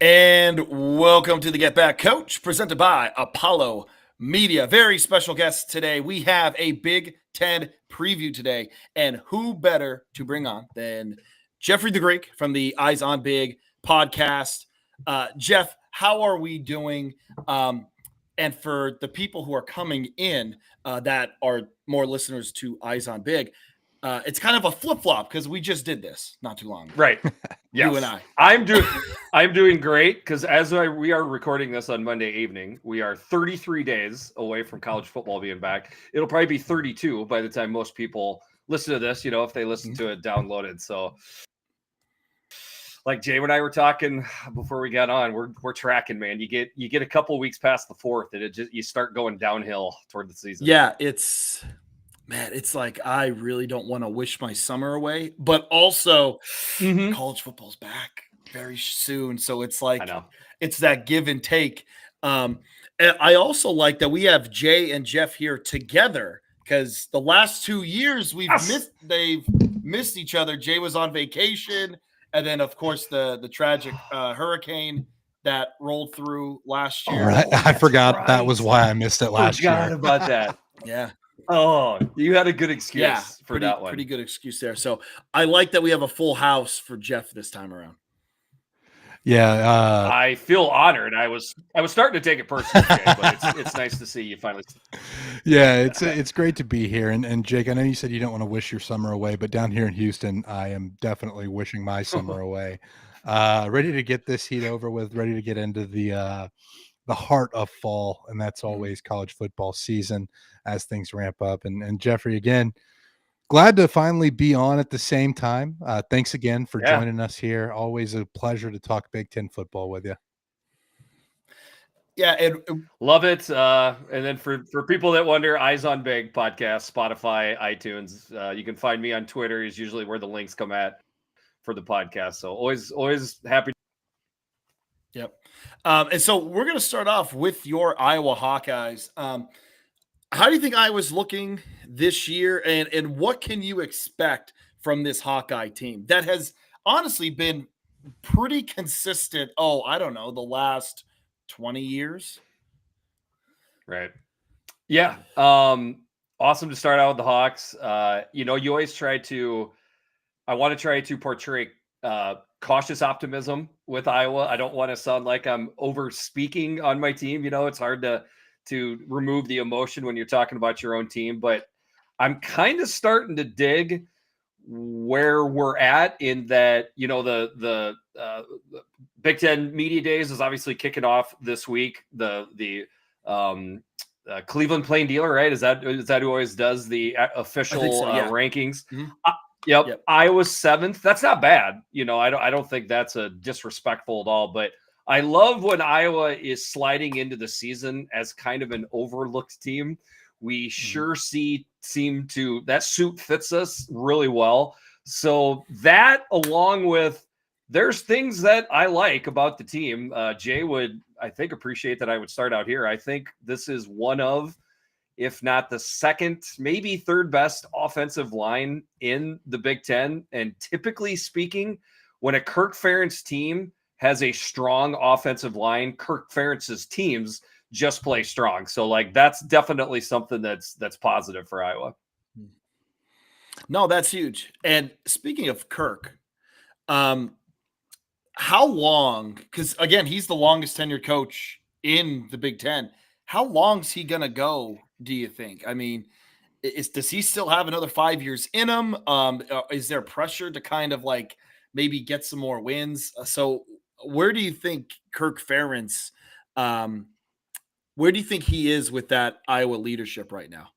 And welcome to the Get Back Coach, presented by Apollo Media. Very special guest today. We have a Big Ten preview today, and who better to bring on than Jeffrey the Greek from the Eyes on Big podcast. Jeff, how are we doing? And for the people who are coming in that are more listeners to Eyes on Big, it's kind of a flip flop because we just did this not too long ago. Right. You Yes. and I. I'm doing great because we are recording this on Monday evening, we are 33 days away from college football being back. It'll probably be 32 by the time most people listen to this, if they listen to it downloaded. So like Jay and I were talking before we got on, we're tracking, man. You get a couple weeks past the fourth and you start going downhill toward the season. Yeah, it's like I really don't want to wish my summer away, but also college football's back very soon. So it's like I know. It's that give and take. And I also like that we have Jay and Jeff here together because the last 2 years they've missed each other. Jay was on vacation, and then of course the tragic hurricane that rolled through last year. All right. I forgot that was why I missed it last Forgot year. about that. Yeah. Oh, you had a good excuse for that one. Pretty good excuse there. So I like that we have a full house for Jeff this time around. Yeah, I feel honored. I was starting to take it personally, Jay, but it's nice to see you finally. Yeah, it's great to be here. And Jake, I know you said you don't want to wish your summer away, but down here in Houston, I am definitely wishing my summer away. Ready to get this heat over with, ready to get into the heart of fall, and that's always college football season as things ramp up. And Jeffrey, again, glad to finally be on at the same time. Thanks again for joining us here. Always a pleasure to talk Big Ten football with you. Yeah, and love it. And then for people that wonder, Eyes on Big podcast, Spotify, iTunes. You can find me on Twitter. Is usually where the links come at for the podcast. So always happy. Yep. And so we're going to start off with your Iowa Hawkeyes. How do you think Iowa's looking this year, and what can you expect from this Hawkeye team that has honestly been pretty consistent? Oh, I don't know, the last 20 years. Right. Yeah. Awesome to start out with the Hawks. You always I want to try to portray cautious optimism with Iowa. I don't want to sound like I'm over speaking on my team. It's hard to remove the emotion when you're talking about your own team, but I'm kind of starting to dig where we're at in that, the Big Ten Media Days is obviously kicking off this week. The Cleveland Plain Dealer, right? Is that who always does the official rankings? Mm-hmm. Yep. Iowa's 7th. That's not bad. I don't think that's a disrespectful at all, but I love when Iowa is sliding into the season as kind of an overlooked team. We sure seem to, that suit fits us really well. So that, along with, there's things that I like about the team. Jay would, I think, appreciate that I would start out here. I think this is one of, if not the second, maybe third best offensive line in the Big Ten. And typically speaking, when a Kirk Ferentz team has a strong offensive line, Kirk Ferentz's teams just play strong. So that's definitely something that's positive for Iowa. No, that's huge. And speaking of Kirk, how long, because again, he's the longest tenured coach in the Big Ten. How long's he going to go, do you think? I mean, does he still have another 5 years in him? Is there pressure to kind of maybe get some more wins? So where do you think Kirk Ferentz, where do you think he is with that Iowa leadership right now?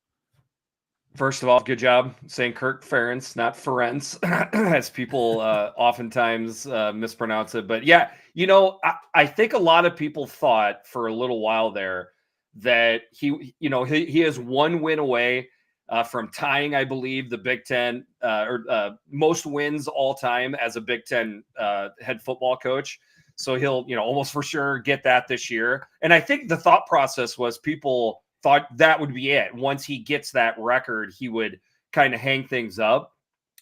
First of all, good job saying Kirk Ferentz, not Ferentz, as people oftentimes mispronounce it. But yeah, I think a lot of people thought for a little while there that he is one win away from tying, I believe, the Big Ten most wins all time as a Big Ten head football coach. So he'll, almost for sure get that this year. And I think the thought process was people thought that would be it. Once he gets that record, he would kind of hang things up.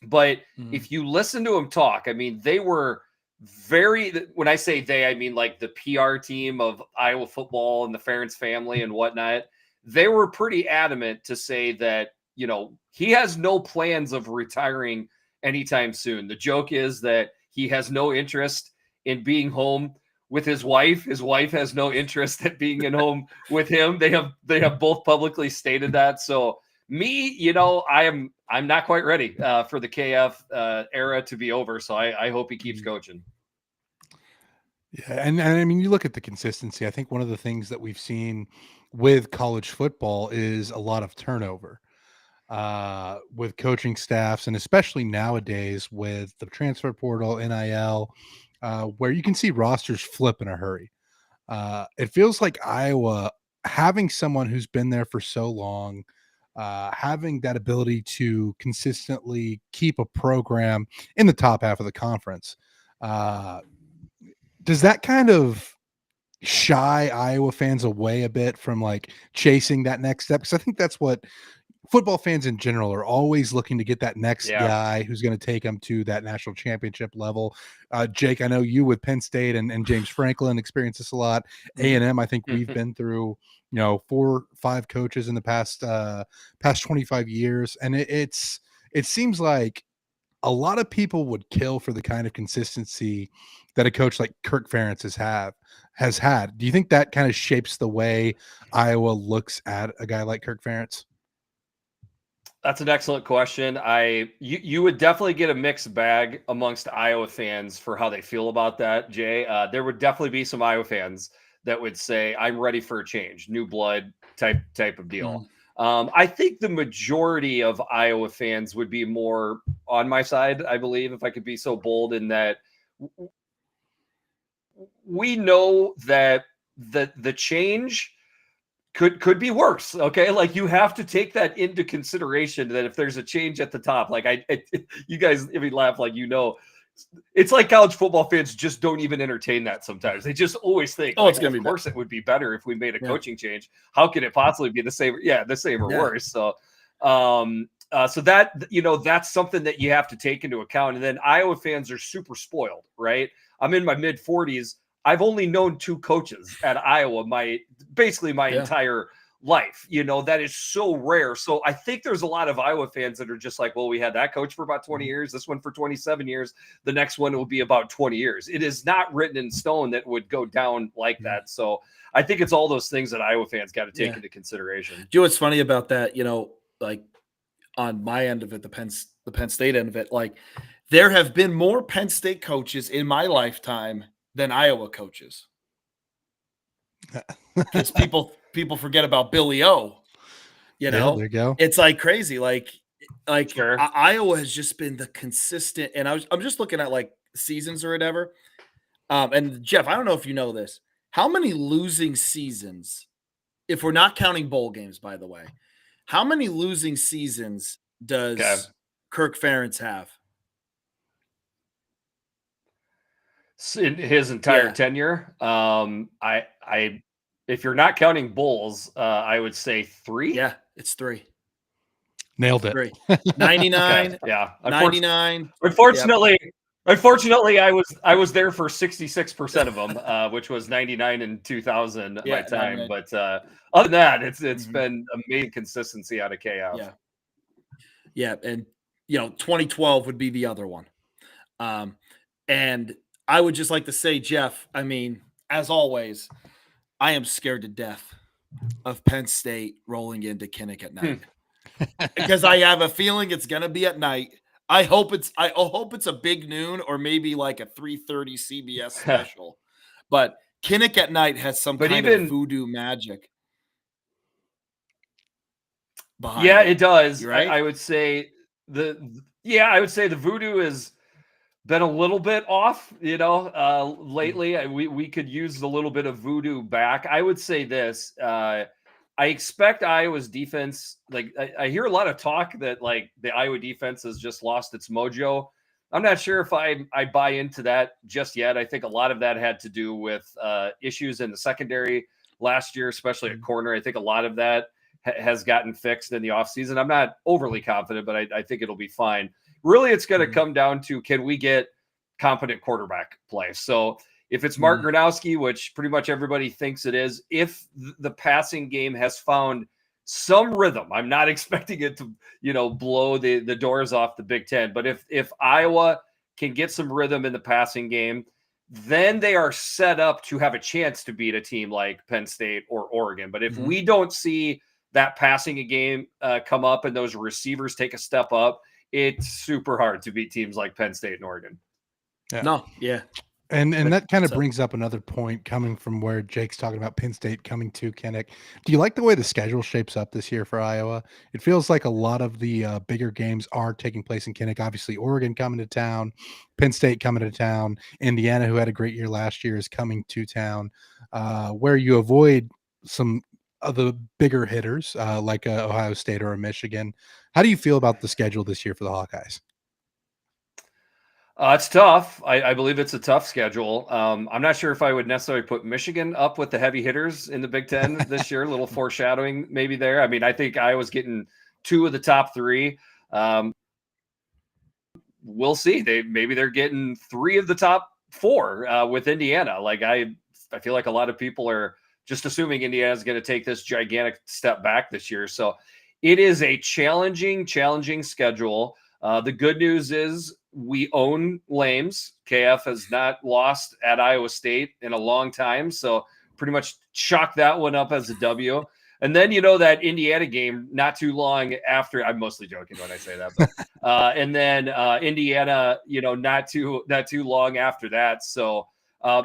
But if you listen to him talk, I mean, they were when I say they, I mean like the PR team of Iowa football and the Ferentz family and whatnot. They were pretty adamant to say that, he has no plans of retiring anytime soon. The joke is that he has no interest in being home with his wife. His wife has no interest in being in home with him. They have both publicly stated that. So me, I'm not quite ready for the KF era to be over. So I hope he keeps coaching. Yeah, and I mean, you look at the consistency. I think one of the things that we've seen with college football is a lot of turnover with coaching staffs, and especially nowadays with the transfer portal, NIL, where you can see rosters flip in a hurry. It feels like Iowa having someone who's been there for so long, having that ability to consistently keep a program in the top half of the conference. Does that kind of shy Iowa fans away a bit from like chasing that next step? Because I think that's what football fans in general are always looking to get, that next guy who's going to take them to that national championship level. Jake, I know you with Penn State and James Franklin experience this a lot. A&M, I think we've been through, 4 or 5 coaches in the past 25 years. And it seems like a lot of people would kill for the kind of consistency that a coach like Kirk Ferentz has had. Do you think that kind of shapes the way Iowa looks at a guy like Kirk Ferentz? That's an excellent question. You would definitely get a mixed bag amongst Iowa fans for how they feel about that, Jay. There would definitely be some Iowa fans that would say, I'm ready for a change, new blood type of deal. I think the majority of Iowa fans would be more on my side, I believe, if I could be so bold, in that we know that the change could be worse. Okay. Like, you have to take that into consideration, that if there's a change at the top, like you guys, if you laugh, like, it's like college football fans just don't even entertain that sometimes. They just always think, it's going to be, of course it would be better if we made a coaching change. How could it possibly be the same? Yeah. The same or worse. So, so that, that's something that you have to take into account. And then Iowa fans are super spoiled, right? I'm in my mid 40s. I've only known 2 coaches at Iowa my entire life. That is so rare. So I think there's a lot of Iowa fans that are just like, well, we had that coach for about 20 years, this one for 27 years, the next one will be about 20 years. It is not written in stone that would go down like that. So I think it's all those things that Iowa fans got to take into consideration. Do you know what's funny about that? Like on my end of it, the Penn State end of it, like there have been more Penn State coaches in my lifetime than Iowa coaches. Because people forget about Billy O. There you go. It's like crazy. Like Sure. Iowa has just been the consistent. And I'm just looking at like seasons or whatever. And Jeff, I don't know if you know this. How many losing seasons, if we're not counting bowl games, by the way, how many losing seasons does Kirk Ferentz have? In his entire tenure, if you're not counting bowls, I would say 3. Yeah, it's 3. Nailed it. 3. 99. Yeah. 99. Unfortunately, I was there for 66% of them, which was 99 and 2000 my time. 99. But other than that, it's been amazing consistency out of KF. Yeah. And 2012 would be the other one. And I would just like to say, Jeff, I mean, as always, I am scared to death of Penn State rolling into Kinnick at night because I have a feeling it's going to be at night. I hope it's a big noon or maybe like a 3:30 CBS special, but Kinnick at night has some kind of voodoo magic behind it. It does. Right? I would say the voodoo has been a little bit off, lately. We could use a little bit of voodoo back. I would say this. I expect Iowa's defense, like I hear a lot of talk that like the Iowa defense has just lost its mojo. I'm not sure if I buy into that just yet. I think a lot of that had to do with issues in the secondary last year, especially at corner. I think a lot of that has gotten fixed in the offseason. I'm not overly confident, but I think it'll be fine. Really, it's going to come down to, can we get competent quarterback play. So if it's Mark Gronowski, which pretty much everybody thinks it is, if the passing game has found some rhythm, I'm not expecting it to, blow the doors off the Big Ten, but if Iowa can get some rhythm in the passing game, then they are set up to have a chance to beat a team like Penn State or Oregon. But if we don't see that passing game come up and those receivers take a step up, it's super hard to beat teams like Penn State and Oregon. Yeah. No, yeah. And that kind of brings up another point coming from where Jake's talking about Penn State coming to Kinnick. Do you like the way the schedule shapes up this year for Iowa? It feels like a lot of the bigger games are taking place in Kinnick. Obviously, Oregon coming to town, Penn State coming to town, Indiana, who had a great year last year, is coming to town, where you avoid some of the bigger hitters like Ohio State or a Michigan. How do you feel about the schedule this year for the Hawkeyes? It's tough. I believe it's a tough schedule. I'm not sure if I would necessarily put Michigan up with the heavy hitters in the Big Ten this year. A little foreshadowing maybe there. I mean, I think Iowa's getting 2 of the top 3. We'll see. Maybe they're getting 3 of the top 4 with Indiana. Like I feel like a lot of people are just assuming Indiana's going to take this gigantic step back this year. So it is a challenging schedule. The good news is we own Lames. KF has not lost at Iowa State in a long time, so pretty much chalk that one up as a W. And then, that Indiana game not too long after, I'm mostly joking when I say that, but, and then Indiana, not too long after that. So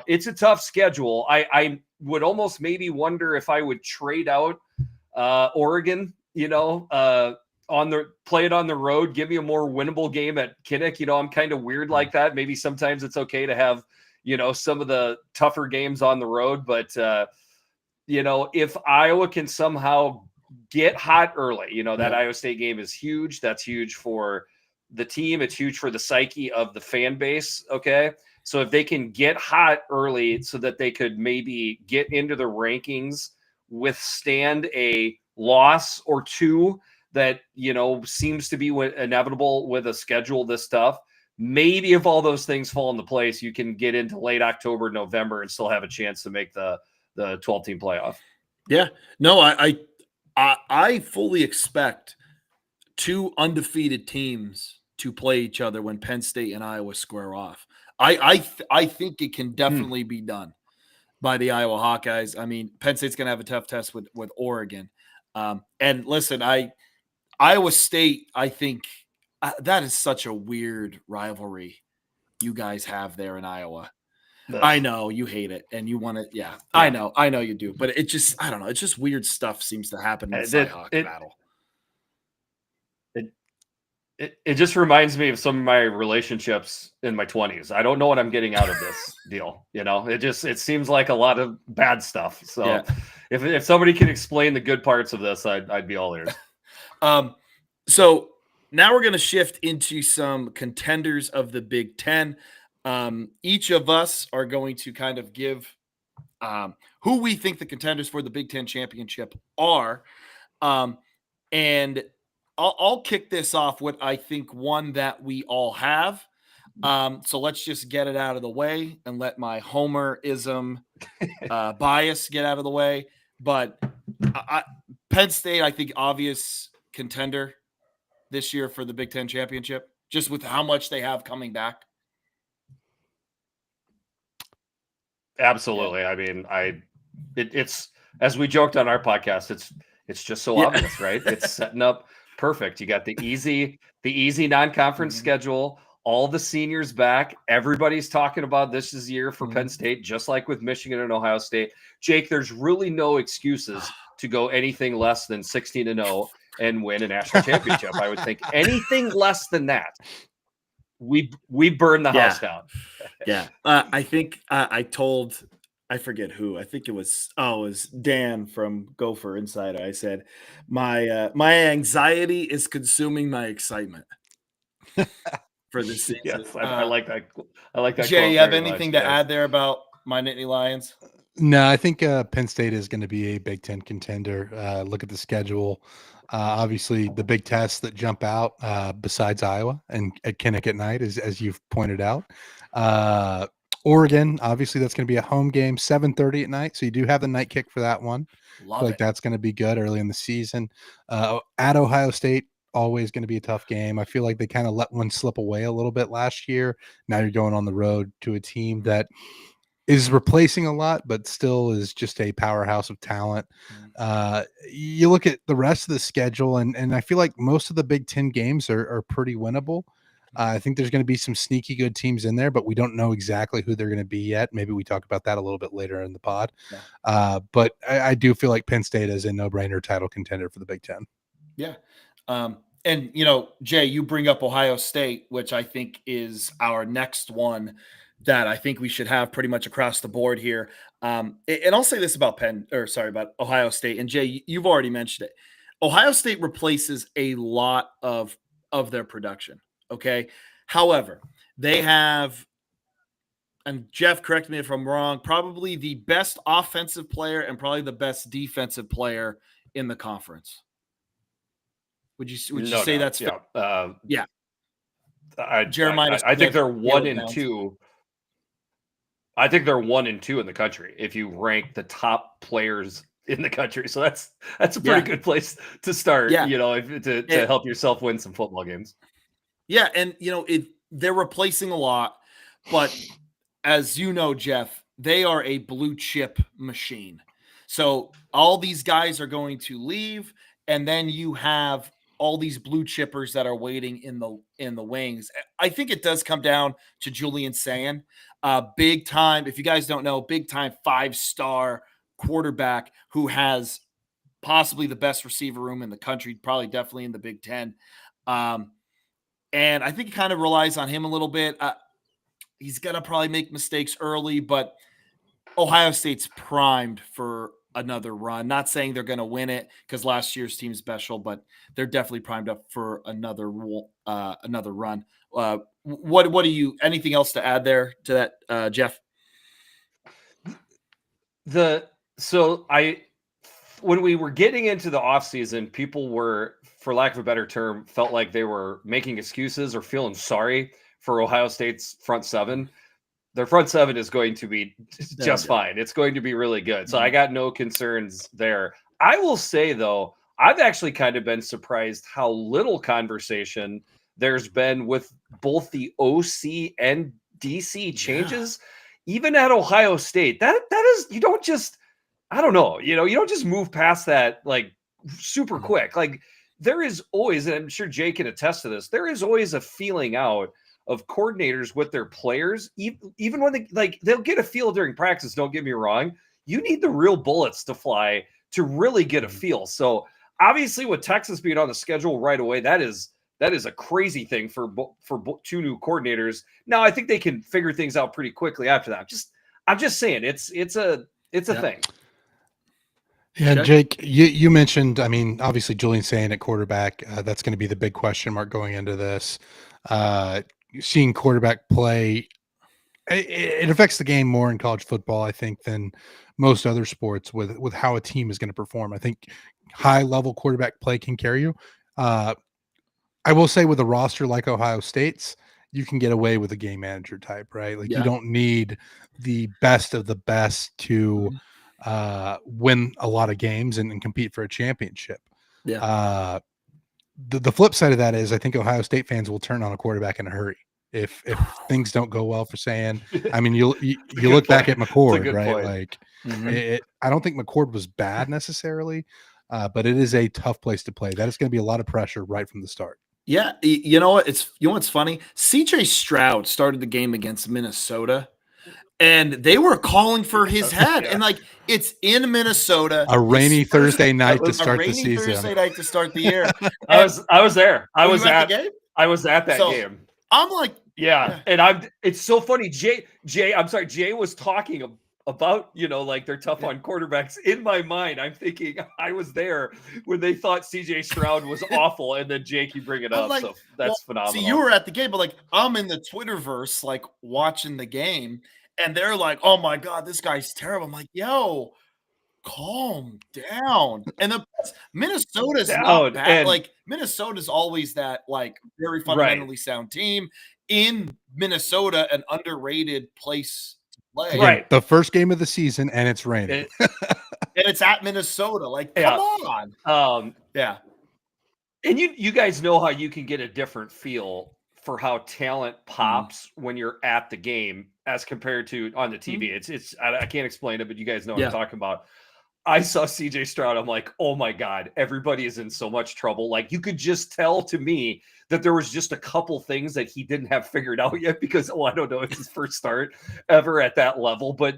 it's a tough schedule. I would almost maybe wonder if I would trade out Oregon, play it on the road, give me a more winnable game at Kinnick. I'm kind of weird like that. Maybe sometimes it's okay to have, some of the tougher games on the road, but if Iowa can somehow get hot early, that Iowa State game is huge. That's huge for the team. It's huge for the psyche of the fan base. Okay. So if they can get hot early so that they could maybe get into the rankings, withstand a loss or 2, that seems to be inevitable with a schedule this tough. Maybe if all those things fall into place, you can get into late October, November, and still have a chance to make the 12-team playoff. Yeah, no, I fully expect 2 undefeated teams to play each other when Penn State and Iowa square off. I think it can definitely be done by the Iowa Hawkeyes. I mean, Penn State's going to have a tough test with Oregon. And listen, Iowa State, I think that is such a weird rivalry you guys have there in Iowa. I know you hate it and you want it. Yeah, I know you do. But it just, I don't know. It's just weird stuff seems to happen in the Cyhawk battle. It just reminds me of some of my relationships in my 20s. I don't know what I'm getting out of this deal. It seems like a lot of bad stuff. So if somebody can explain the good parts of this, I'd be all ears. So now we're going to shift into some contenders of the Big Ten. Each of us are going to kind of give who we think the contenders for the Big Ten championship are. And I'll kick this off with, I think, one that we all have. So let's just get it out of the way and let my Homerism bias get out of the way. But Penn State, I think, obvious contender this year for the Big Ten championship, just with how much they have coming back. Absolutely. I mean, it's as we joked on our podcast, it's just so obvious, right? It's setting up perfect. You got the easy non-conference schedule, all the seniors back. Everybody's talking about this is year for Penn State, just like with Michigan and Ohio State. Jake, there's really no excuses to go anything less than 16-0 and win a national championship. I would think anything less than that, we burn the house down. Yeah. I think I told, I forget who, I think it was Dan from Gopher Insider. I said, my anxiety is consuming my excitement for this season. Yes, I like that. I like that. Jay, you have anything to add there about my Nittany Lions? No, I think Penn State is going to be a Big Ten contender. Look at the schedule. Obviously, the big tests that jump out besides Iowa and at Kinnick at night, as you've pointed out. Oregon, obviously, that's going to be a home game, 7:30 at night. So you do have the night kick for that one. I Love feel like it. that's going to be good early in the season. At Ohio State, always going to be a tough game. I feel like they kind of let one slip away a little bit last year. Now you're going on the road to a team that is replacing a lot, but still is just a powerhouse of talent. You look at the rest of the schedule, and I feel like most of the Big Ten games are pretty winnable. I think there's going to be some sneaky good teams in there, but we don't know exactly who they're going to be yet. Maybe we talk about that a little bit later in the pod. But I do feel like Penn State is a no-brainer title contender for the Big Ten. Yeah. And, Jay, you bring up Ohio State, which I think is our next one that I think we should have pretty much across the board here. And I'll say this about about Ohio State. And Jay, you've already mentioned it. Ohio State replaces a lot of their production. Okay. However, they have, and Jeff, correct me if I'm wrong, probably the best offensive player and probably the best defensive player in the conference. Would you say that's fair? Yeah. Jeremiah, I think they're 1 and 2. I think they're 1 and 2 in the country if you rank the top players in the country. So that's a pretty good place to start. Yeah. To help yourself win some football games. Yeah, and they're replacing a lot, but as you know, Jeff, they are a blue chip machine. So all these guys are going to leave, and then you have all these blue chippers that are waiting in the wings. I think it does come down to Julian Sayin, big time. If you guys don't know, big time 5-star quarterback who has possibly the best receiver room in the country, probably definitely in the Big Ten. And I think it kind of relies on him a little bit. He's going to probably make mistakes early, but Ohio State's primed for another run. Not saying they're going to win it because last year's team's special, but they're definitely primed up for another run. What do you? Anything else to add there to that, Jeff? When we were getting into the offseason, people were, for lack of a better term, felt like they were making excuses or feeling sorry for Ohio State's front seven. Their front seven is going to be just fine. It's going to be really good. So I got no concerns there. I will say, though, I've actually kind of been surprised how little conversation there's been with both the OC and DC changes, even at Ohio State. That is, you don't just, I don't know, you don't just move past that like super quick. Like there is always, and I'm sure Jay can attest to this, there is always a feeling out of coordinators with their players, even when they'll get a feel during practice. Don't get me wrong. You need the real bullets to fly to really get a feel. So obviously with Texas being on the schedule right away, that is a crazy thing for two new coordinators. Now I think they can figure things out pretty quickly after that. I'm just saying it's a thing. Yeah, Jake, you mentioned, I mean, obviously Julian Sayin at quarterback, that's going to be the big question mark going into this. Seeing quarterback play, it affects the game more in college football, I think, than most other sports with how a team is going to perform. I think high-level quarterback play can carry you. I will say with a roster like Ohio State's, you can get away with a game manager type, right? Like you don't need the best of the best to win a lot of games and compete for a championship. The flip side of that is I think Ohio State fans will turn on a quarterback in a hurry if things don't go well for Sayin. I mean, you look back at McCord, right? Point. Like I don't think McCord was bad necessarily, but it is a tough place to play. That is going to be a lot of pressure right from the start. Yeah, you know what? What's funny? CJ Stroud started the game against Minnesota, and they were calling for his head. And like it's in Minnesota, a rainy Thursday night to start the season. Thursday night to start the year. I was there. I was at that game. I'm like, and it's so funny. Jay, I'm sorry, Jay was talking about, like they're tough on quarterbacks. In my mind, I'm thinking I was there when they thought CJ Stroud was awful, and then Jake, you bring it up. Like, so that's phenomenal. See, you were at the game, but like I'm in the Twitterverse, like watching the game, and they're like, "Oh my God, this guy's terrible." I'm like, "Yo, calm down." And Minnesota's not bad. Like Minnesota's always that like very fundamentally sound team. in Minnesota, an underrated place to play. Again, Right. the first game of the season, and it's raining. And it's at Minnesota. Like, Yeah. come on. Yeah. And you guys know how you can get a different feel for how talent pops when you're at the game as compared to on the TV. It's I can't explain it, but you guys know what I'm talking about. I saw CJ Stroud. I'm like, oh my God, everybody is in so much trouble. Like, you could just tell to me that there was just a couple things that he didn't have figured out yet because, I don't know, it's his first start ever at that level. But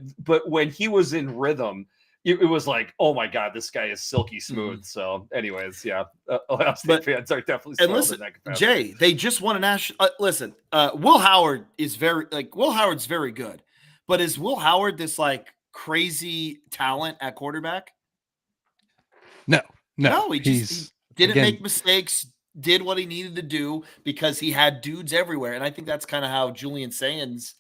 when he was in rhythm, it was like, oh my God, this guy is silky smooth. So, anyways, yeah, Ohio State fans are definitely spoiled. And listen, Jay, they just won a national. Listen, Will Howard is Will Howard's very good, but is Will Howard this like crazy talent at quarterback? No, he didn't make mistakes, did what he needed to do because he had dudes everywhere. And I think that's kind of how Julian Sands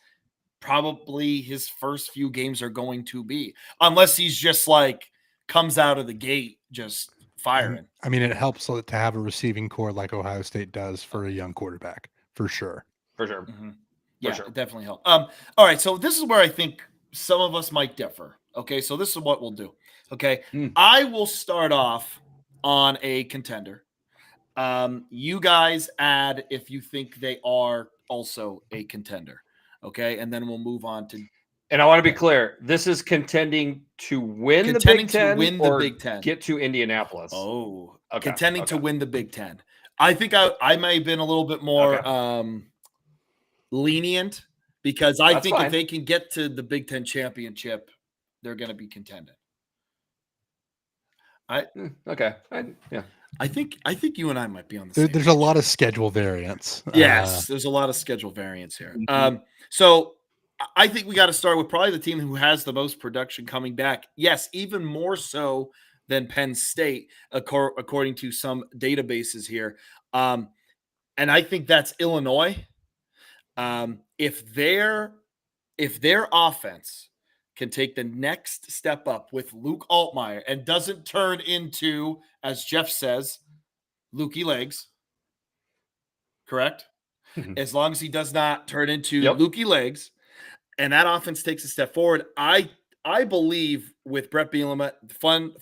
probably his first few games are going to be, unless he's just like comes out of the gate just firing. I mean, it helps to have a receiving core like Ohio State does for a young quarterback, for sure. Yeah, it definitely helps. All right, so this is where I think some of us might differ. Okay, so this is what we'll do. Okay, I will start off on a contender. You guys add if you think they are also a contender. Okay, and then we'll move on to. And I want to be clear: this is contending to win the Big Ten, get to Indianapolis. Oh, okay. Contending to win the Big Ten. I think I may have been a little bit more lenient because I think if they can get to the Big Ten championship, they're going to be contending. I think you and I might be on the same. There's a lot of schedule variance. Yes, there's a lot of schedule variance here. So I think we got to start with probably the team who has the most production coming back. Yes, even more so than Penn State, according to some databases here. And I think that's Illinois. If their offense can take the next step up with Luke Altmaier and doesn't turn into, as Jeff says, Lukey Legs, correct? As long as he does not turn into Lukey Legs, and that offense takes a step forward, I believe with Brett Bielema,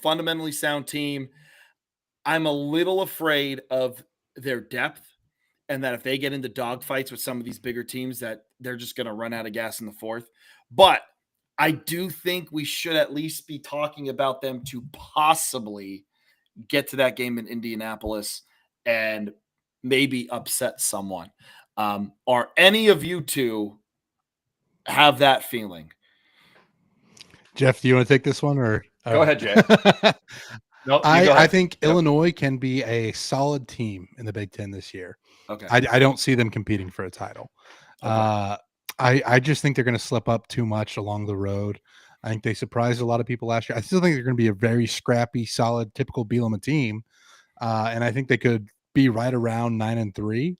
fundamentally sound team, I'm a little afraid of their depth, and that if they get into dogfights with some of these bigger teams, that they're just going to run out of gas in the fourth. But I do think we should at least be talking about them to possibly get to that game in Indianapolis and maybe upset someone. Are any of you two have that feeling? Jeff, do you want to take this one or go ahead, Jay? No, I think Illinois can be a solid team in the Big Ten this year. Okay. I don't see them competing for a title. Okay. I just think they're going to slip up too much along the road. I think they surprised a lot of people last year. I still think they're going to be a very scrappy, solid, typical Bielema team. And I think they could be right around 9-3.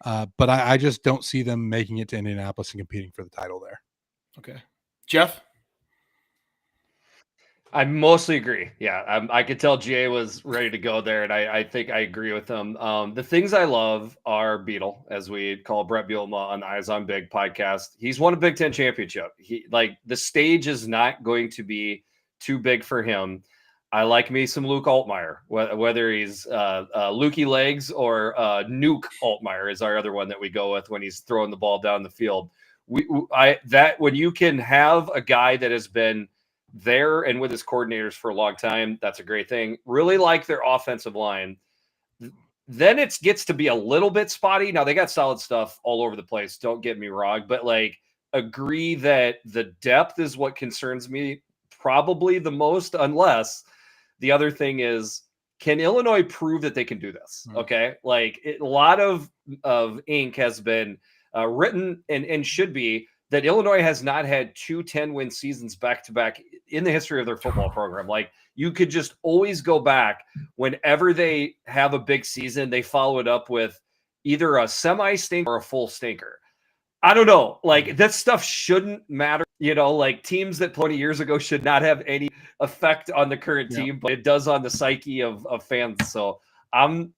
But I just don't see them making it to Indianapolis and competing for the title there. Okay. Jeff? I mostly agree. Yeah, I could tell Jay was ready to go there, and I think I agree with him. The things I love are Beetle, as we call Brett Bielema on the Eyes on Big podcast. He's won a Big Ten championship. The stage is not going to be too big for him. I like me some Luke Altmaier, whether he's Lukey Legs or Nuke Altmaier is our other one that we go with when he's throwing the ball down the field. When you can have a guy that has been there and with his coordinators for a long time, that's a great thing. Really like their offensive line. Then it gets to be a little bit spotty. Now they got solid stuff all over the place. Don't get me wrong, but agree that the depth is what concerns me probably the most, unless the other thing is, can Illinois prove that they can do this? Okay. A lot of ink has been written and should be that Illinois has not had 2 10-win seasons back-to-back in the history of their football program. You could just always go back whenever they have a big season, they follow it up with either a semi-stinker or a full stinker. I don't know. That stuff shouldn't matter. Teams that 20 years ago should not have any effect on the current team, but it does on the psyche of fans. So I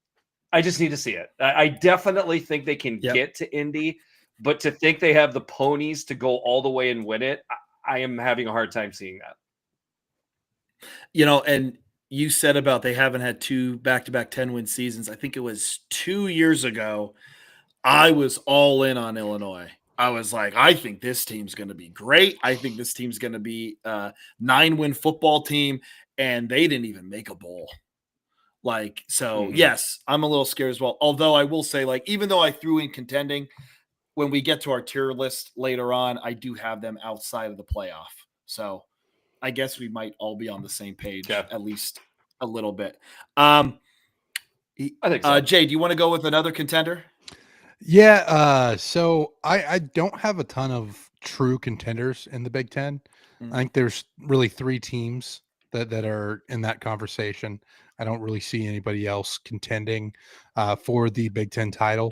just need to see it. I definitely think they can get to Indy, But to think they have the ponies to go all the way and win it, I am having a hard time seeing that. And you said about they haven't had 2 back-to-back 10-win seasons. I think it was 2 years ago. I was all in on Illinois. I was like, I think this team's going to be great. I think this team's going to be a 9-win football team, and they didn't even make a bowl. Yes, I'm a little scared as well. Although I will say, even though I threw in contending, when we get to our tier list later on, I do have them outside of the playoff. So I guess we might all be on the same page, at least a little bit. I think so. Jay, do you want to go with another contender? Yeah. So I don't have a ton of true contenders in the Big Ten. I think there's really 3 teams that are in that conversation. I don't really see anybody else contending for the Big Ten title.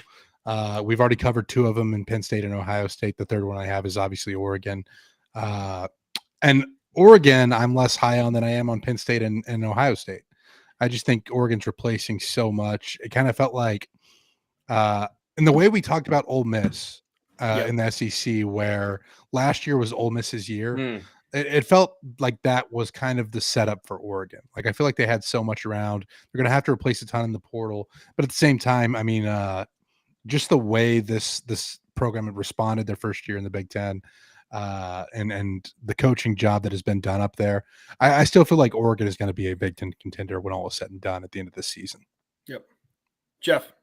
We've already covered 2 of them in Penn State and Ohio State. The third one I have is obviously Oregon. And Oregon, I'm less high on than I am on Penn State and Ohio State. I just think Oregon's replacing so much. It kind of felt like in the way we talked about Ole Miss in the SEC, where last year was Ole Miss's year, it felt like that was kind of the setup for Oregon. I feel like they had so much around. They're going to have to replace a ton in the portal. But at the same time, I mean, just the way this program had responded their first year in the Big Ten, and the coaching job that has been done up there, I still feel like Oregon is going to be a Big Ten contender when all is said and done at the end of this season. Yep. Jeff.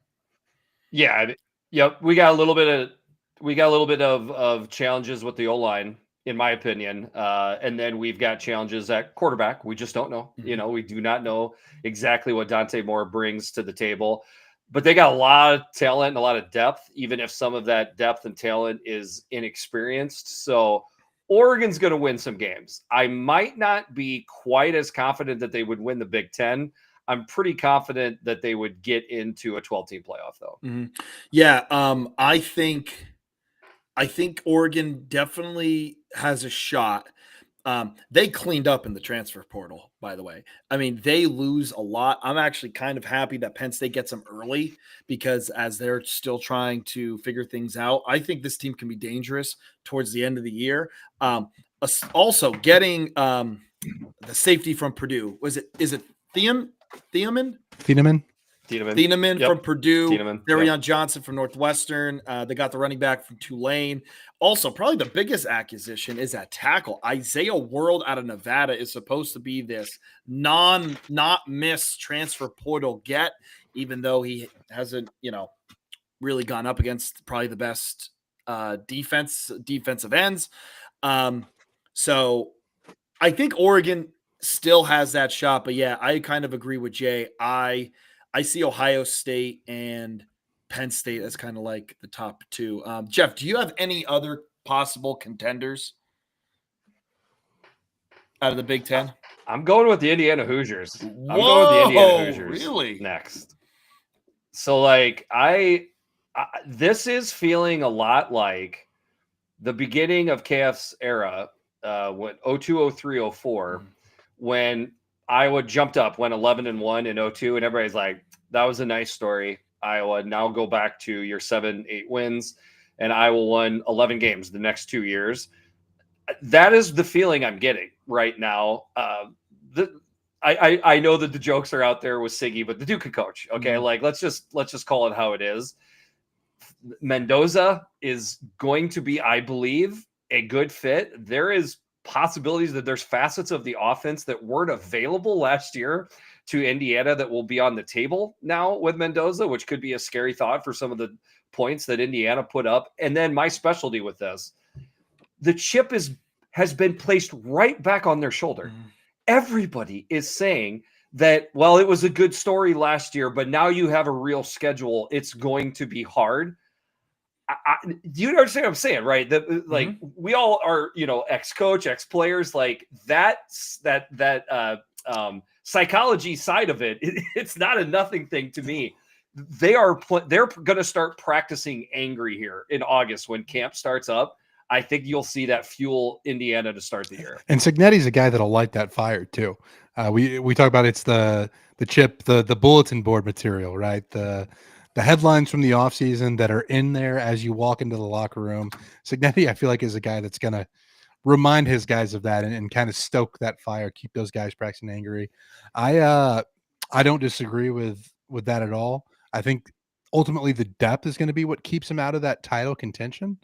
Yeah. Yep. We got a little bit of challenges with the O-line, in my opinion. And then we've got challenges at quarterback. We just don't know. We do not know exactly what Dante Moore brings to the table. But they got a lot of talent and a lot of depth, even if some of that depth and talent is inexperienced. So Oregon's going to win some games. I might not be quite as confident that they would win the Big Ten. I'm pretty confident that they would get into a 12-team playoff, though. Yeah, I think Oregon definitely has a shot. They cleaned up in the transfer portal, by the way. I mean, they lose a lot. I'm actually kind of happy that Penn State gets them early, because as they're still trying to figure things out, I think this team can be dangerous towards the end of the year. Also, getting the safety from Purdue, is it Thieneman from Purdue, Darian Johnson from Northwestern. They got the running back from Tulane. Also, probably the biggest acquisition is at tackle. Isaiah World out of Nevada is supposed to be this not miss transfer portal get, even though he hasn't, really gone up against probably the best defensive ends. So I think Oregon still has that shot, but yeah, I kind of agree with Jay. I see Ohio State and Penn State as kind of like the top 2. Jeff, do you have any other possible contenders out of the Big Ten? I'm going with the Indiana Hoosiers. Really? Next. So this is feeling a lot like the beginning of KF's era, when 02, 03, 04, when Iowa jumped up, went 11-1 in 02, and everybody's like, that was a nice story, Iowa. Now go back to your 7-8 wins, and Iowa won 11 games the next 2 years. That is the feeling I'm getting right now. I know that the jokes are out there with Siggy, but the Duke can coach. Okay, let's just call it how it is. Mendoza is going to be, I believe, a good fit. There is possibilities that there's facets of the offense that weren't available last year to Indiana that will be on the table now with Mendoza, which could be a scary thought for some of the points that Indiana put up. And then my specialty with this, the chip has been placed right back on their shoulder. Everybody is saying that, well, it was a good story last year, but now you have a real schedule. It's going to be hard. Do you understand what I'm saying, right? That we all are, ex-coach, ex-players, like that psychology side of it. It's not a nothing thing to me. They're going to start practicing angry here in August when camp starts up. I think you'll see that fuel Indiana to start the year. And Cignetti's a guy that'll light that fire too. We talk about it's the chip, the bulletin board material, right? the headlines from the offseason that are in there as you walk into the locker room. Signetti, I feel like, is a guy that's going to remind his guys of that and kind of stoke that fire, keep those guys practicing angry. I don't disagree with that at all. I think ultimately the depth is going to be what keeps him out of that title contention.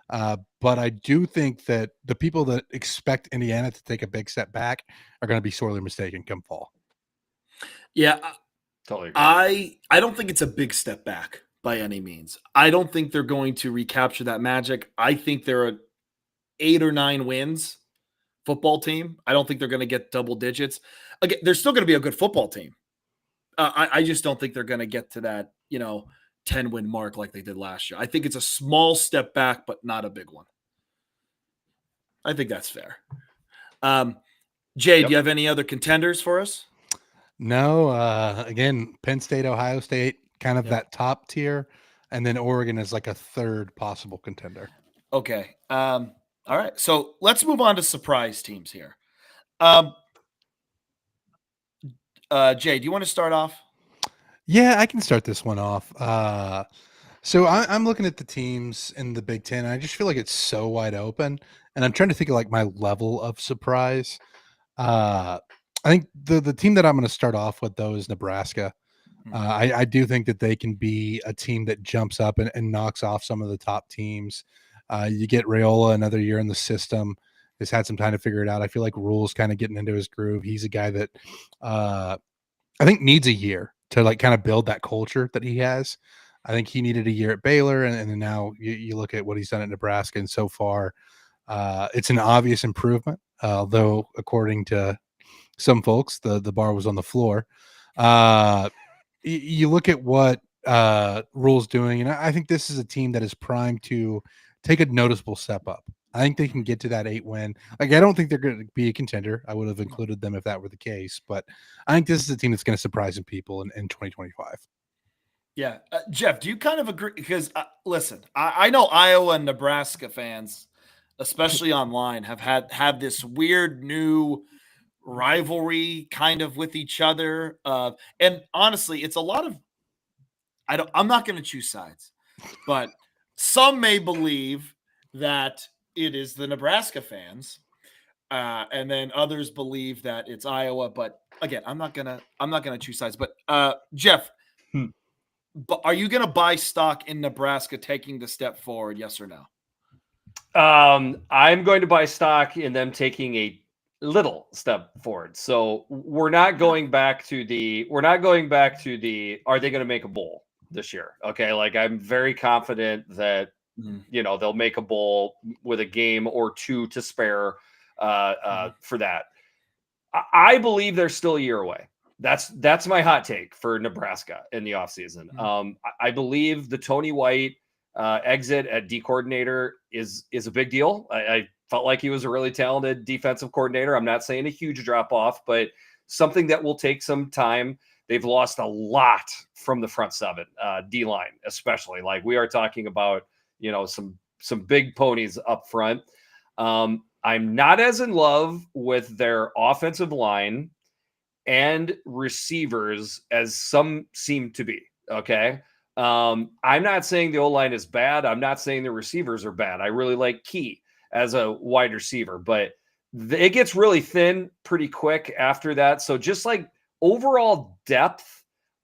But I do think that the people that expect Indiana to take a big step back are going to be sorely mistaken come fall. Yeah, Totally agree. I don't think it's a big step back by any means. I don't think they're going to recapture that magic. I think they're a 8 or 9 wins football team. I don't think they're going to get double digits. Again, they're still going to be a good football team. I just don't think they're going to get to that, 10-win mark like they did last year. I think it's a small step back, but not a big one. I think that's fair. Jay, do you have any other contenders for us? No, again, Penn State, Ohio State, kind of that top tier, and then Oregon is like a third possible contender. Okay. All right. So let's move on to surprise teams here. Jay, do you want to start off? Yeah, I can start this one off. So I'm looking at the teams in the Big Ten, and I just feel like it's so wide open, and I'm trying to think of like my level of surprise. I think the team that I'm going to start off with, though, is Nebraska. I do think that they can be a team that jumps up and knocks off some of the top teams. You get Raiola another year in the system. Has had some time to figure it out. I feel like Rule's kind of getting into his groove. He's a guy that I think needs a year to like kind of build that culture that he has. I think he needed a year at Baylor, and now you look at what he's done at Nebraska, and so far it's an obvious improvement. Although according to some folks, the bar was on the floor. You look at what Rule's doing, and I think this is a team that is primed to take a noticeable step up. I think they can get to that 8-win. Like, I don't think they're going to be a contender. I would have included them if that were the case, but I think this is a team that's going to surprise some people in 2025. Yeah. Jeff, do you kind of agree? Because listen, I know Iowa and Nebraska fans, especially online, have this weird new rivalry kind of with each other. And honestly, it's a lot of, I'm not going to choose sides, but some may believe that it is the Nebraska fans. And then others believe that it's Iowa, but again, I'm not gonna choose sides. But Jeff, but are you gonna buy stock in Nebraska taking the step forward? Yes or no? I'm going to buy stock in them taking a little step forward. So we're not going back to the are they going to make a bowl this year? Okay, like I'm very confident that they'll make a bowl with a game or two to spare for that. I believe they're still a year away. That's my hot take for Nebraska in the offseason. I believe the Tony White exit at D coordinator is a big deal. I felt like he was a really talented defensive coordinator. I'm not saying a huge drop off, but something that will take some time. They've lost a lot from the front seven, D line especially. Like we are talking about, some big ponies up front. I'm not as in love with their offensive line and receivers as some seem to be. Okay. I'm not saying the O-line is bad. I'm not saying the receivers are bad. I really like Key as a wide receiver, but it gets really thin pretty quick after that. So just like overall depth,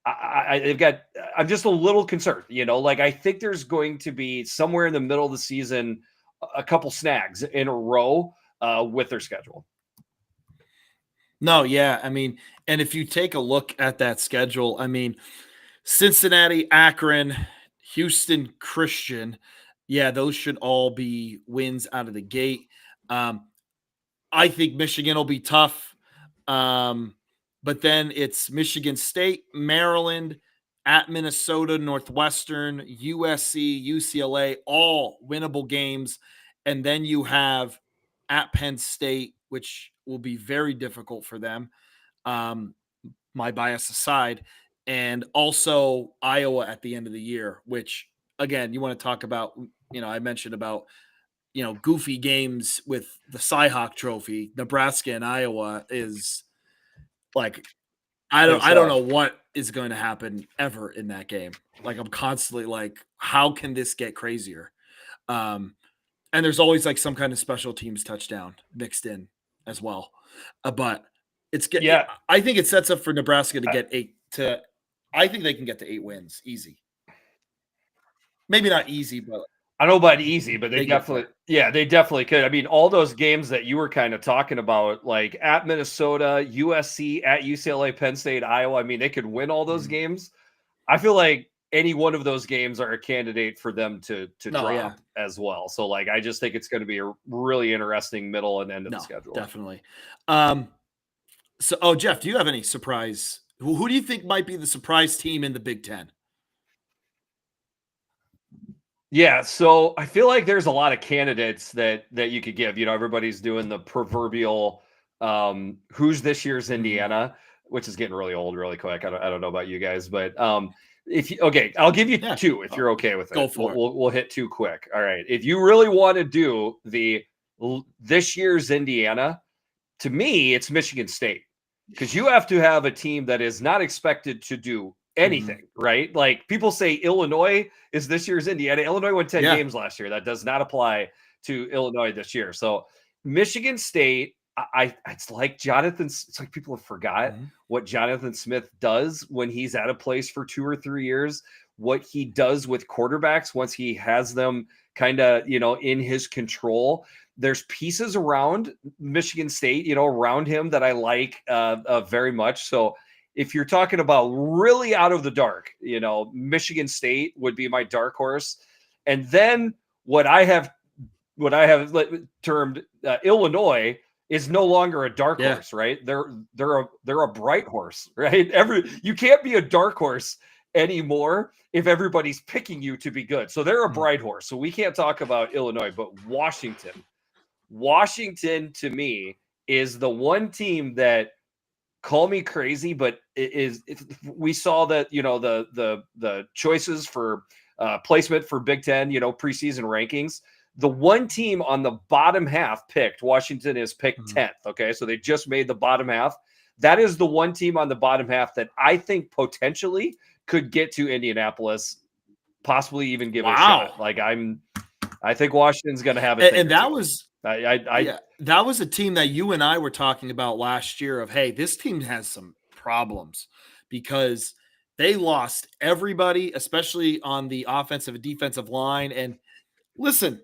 I'm just a little concerned, like I think there's going to be somewhere in the middle of the season, a couple snags in a row with their schedule. No, yeah. I mean, and if you take a look at that schedule, I mean, Cincinnati, Akron, Houston, Christian, yeah, those should all be wins out of the gate. I think Michigan will be tough. But then it's Michigan State, Maryland, at Minnesota, Northwestern, USC, UCLA, all winnable games. And then you have at Penn State, which will be very difficult for them, my bias aside, and also Iowa at the end of the year, which, again, you want to talk about, I mentioned about, goofy games with the Cy-Hawk Trophy. Nebraska and Iowa is like I don't himself. know what is going to happen ever in that game. Like I'm constantly like, how can this get crazier? And there's always like some kind of special teams touchdown mixed in as well. But Yeah. I think it sets up for Nebraska to get I think they can get to 8 wins easy. Maybe not easy, but I don't know about easy, but they get they definitely could. I mean, all those games that you were kind of talking about, like at Minnesota, USC, at UCLA, Penn State, Iowa, I mean, they could win all those games. I feel like any one of those games are a candidate for them to drop as well. So, like, I just think it's going to be a really interesting middle and end of the schedule. Definitely. Jeff, do you have any surprise? Who do you think might be the surprise team in the Big Ten? Yeah, so I feel like there's a lot of candidates that you could give. You know, everybody's doing the proverbial who's this year's Indiana, which is getting really old really quick. I don't know about you guys, but if you I'll give you two if you're okay with it. Go for it. We'll hit two quick. All right. If you really want to do this year's Indiana, to me, it's Michigan State, because you have to have a team that is not expected to do anything, right? Like people say Illinois is this year's Indiana. Illinois won 10 games last year. That does not apply to Illinois this year. So Michigan State, it's like it's like people have forgot what Jonathan Smith does when he's at a place for 2 or 3 years, what he does with quarterbacks once he has them kind of, you know, in his control. There's pieces around Michigan State, you know, around him that I like very much. So if you're talking about really out of the dark, you know, Michigan State would be my dark horse. And then what I have termed Illinois is no longer a dark horse, right? They're a bright horse, right? You can't be a dark horse anymore if everybody's picking you to be good. So they're a bright horse. So we can't talk about Illinois, but Washington to me is the one team that, call me crazy, but we saw that, you know, the choices for placement for Big Ten, you know, preseason rankings, the one team on the bottom half picked, Washington is picked 10th. Okay. So they just made the bottom half. That is the one team on the bottom half that I think potentially could get to Indianapolis, possibly even give it a shot. Like I think Washington's going to have it. And that was, that was a team that you and I were talking about last year of, hey, this team has some problems because they lost everybody, especially on the offensive and defensive line. And listen,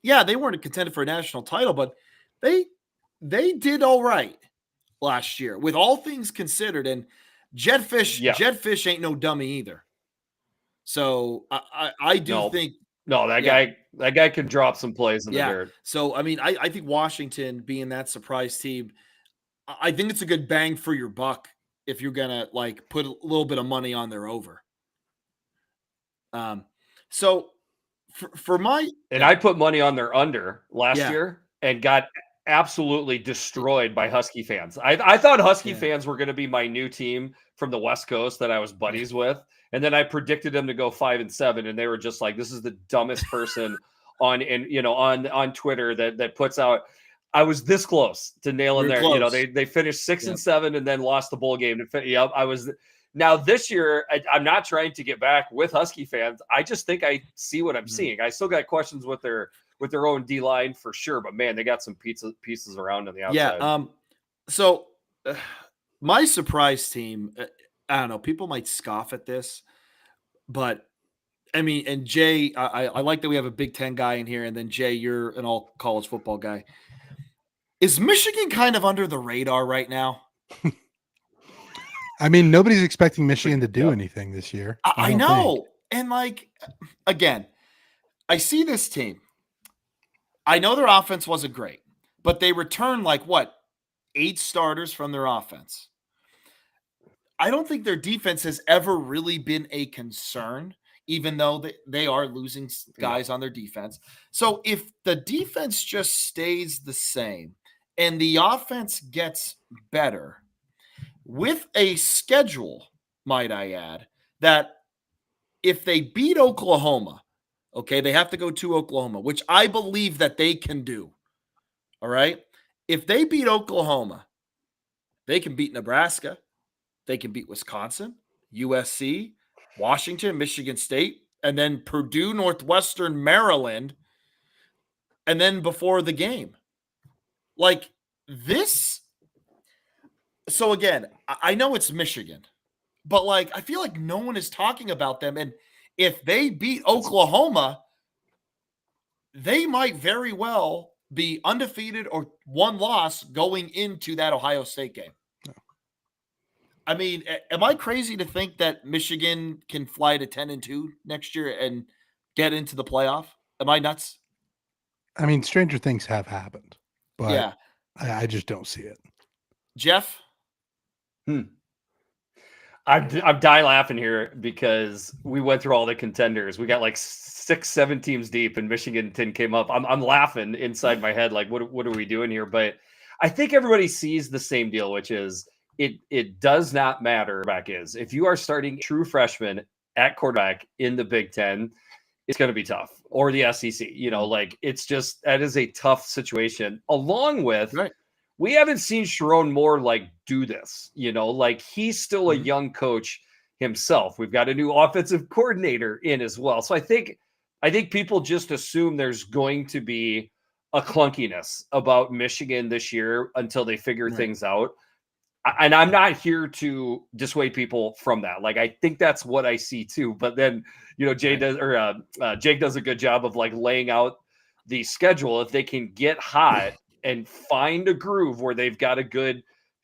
they weren't a contender for a national title, but they did all right last year with all things considered. And Jedd Fisch ain't no dummy either. So I do think. No, that guy can drop some plays in the dirt. So, I mean, I think Washington being that surprise team, I think it's a good bang for your buck if you're going to like put a little bit of money on their over. So for my, and I put money on their under last year and got absolutely destroyed by Husky fans. I thought Husky fans were going to be my new team from the West Coast that I was buddies with. And then I predicted them to go 5-7, and they were just like, "This is the dumbest person on Twitter that puts out." I was this close to nailing there. You know, they finished 6-7 and then lost the bowl game. I was. Now this year, I'm not trying to get back with Husky fans. I just think I see what I'm seeing. I still got questions with their own D line for sure, but man, they got some pieces around on the outside. Yeah. So my surprise team. I don't know. People might scoff at this, but I mean, and Jay, I like that we have a Big Ten guy in here, and then Jay, you're an all college football guy. Is Michigan kind of under the radar right now? I mean, nobody's expecting Michigan to do anything this year. I know. And like, again, I see this team. I know their offense wasn't great, but they returned 8 starters from their offense. I don't think their defense has ever really been a concern, even though they are losing guys on their defense. So if the defense just stays the same and the offense gets better with a schedule, might I add, that if they beat Oklahoma, okay, they have to go to Oklahoma, which I believe that they can do. All right. If they beat Oklahoma, they can beat Nebraska. they can beat Wisconsin, USC, Washington, Michigan State, and then Purdue, Northwestern, Maryland, and then before the game. Like this. So again, I know it's Michigan, but like I feel like no one is talking about them. And if they beat Oklahoma, they might very well be undefeated or one loss going into that Ohio State game. I mean, am I crazy to think that Michigan can fly to 10-2 next year and get into the playoff? Am I nuts? I mean, stranger things have happened, but Yeah. I just don't see it. Jeff? I'm dying laughing here because we went through all the contenders. We got like 6-7 teams deep, and Michigan came up. I'm laughing inside my head, like, what are we doing here? But I think everybody sees the same deal, which is it does not matter back is. If you are starting true freshman at quarterback in the Big Ten, it's going to be tough. Or the SEC, like it's just, that is a tough situation. Along with, we haven't seen Sharon Moore like do this, like he's still a young coach himself. We've got a new offensive coordinator in as well. So I think people just assume there's going to be a clunkiness about Michigan this year until they figure things out. And I'm not here to dissuade people from that. Like, I think that's what I see too. But then, Jake does a good job of like laying out the schedule. If they can get hot and find a groove where they've got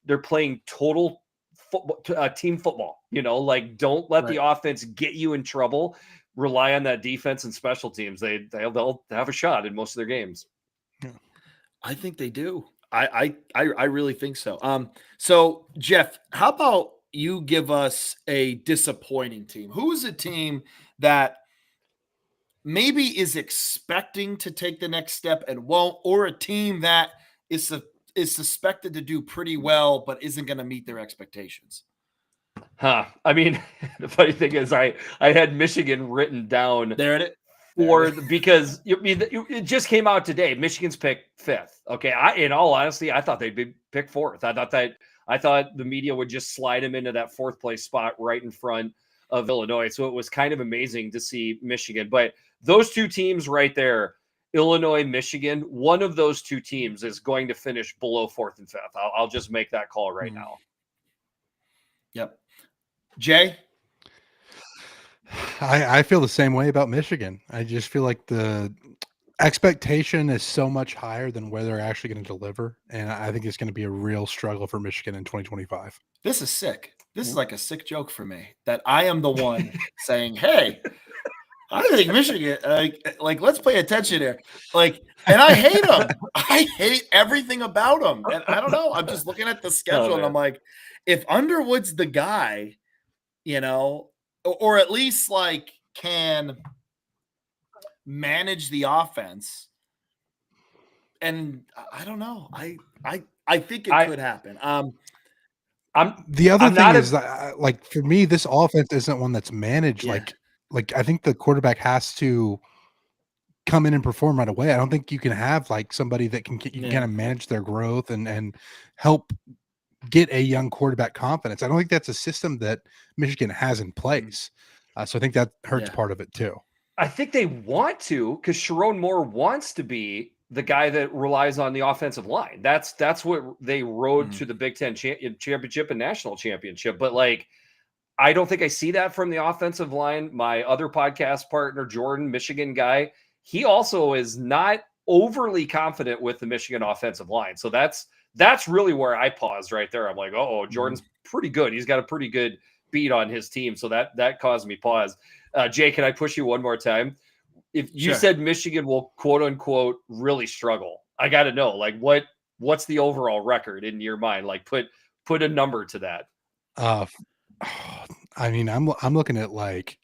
they're playing total football, team football, like don't let the offense get you in trouble. Rely on that defense and special teams. They'll have a shot in most of their games. Yeah. I think they do. I really think so. So Jeff, how about you give us a disappointing team? Who is a team that maybe is expecting to take the next step and won't, or a team that is suspected to do pretty well but isn't going to meet their expectations? I mean, the funny thing is, I had Michigan written down there. It because it just came out today. Michigan's picked 5th. Okay, in all honesty, I thought they'd be picked 4th. I thought the media would just slide them into that 4th place spot right in front of Illinois. So it was kind of amazing to see Michigan. But those two teams right there, Illinois, Michigan, one of those two teams is going to finish below 4th and 5th. I'll just make that call right now. Yep. Jay? I feel the same way about Michigan. I just feel like the expectation is so much higher than where they're actually going to deliver. And I think it's going to be a real struggle for Michigan in 2025. This is sick. This is like a sick joke for me that I am the one saying, hey, I think Michigan, like, let's pay attention here. Like, and I hate them. I hate everything about them. And I don't know. I'm just looking at the schedule and I'm like, if Underwood's the guy, or at least like can manage the offense. And I don't know. I think it could happen. The other thing is that, like, for me, this offense isn't one that's managed. Yeah. Like I think the quarterback has to come in and perform right away. I don't think you can have like somebody that can kind of manage their growth and help get a young quarterback confidence. I don't think that's a system that Michigan has in place. So I think that hurts part of it too. I think they want to, because Sharon Moore wants to be the guy that relies on the offensive line. That's what they rode to the Big Ten championship and national championship. But like, I don't think I see that from the offensive line. My other podcast partner, Jordan, Michigan guy, he also is not overly confident with the Michigan offensive line. So that's really where I pause right there. I'm like, Jordan's pretty good. He's got a pretty good beat on his team. So that caused me pause. Jay, can I push you one more time? If you said Michigan will quote unquote really struggle, I got to know, like, what's the overall record in your mind? Like put a number to that. I mean, I'm looking at like,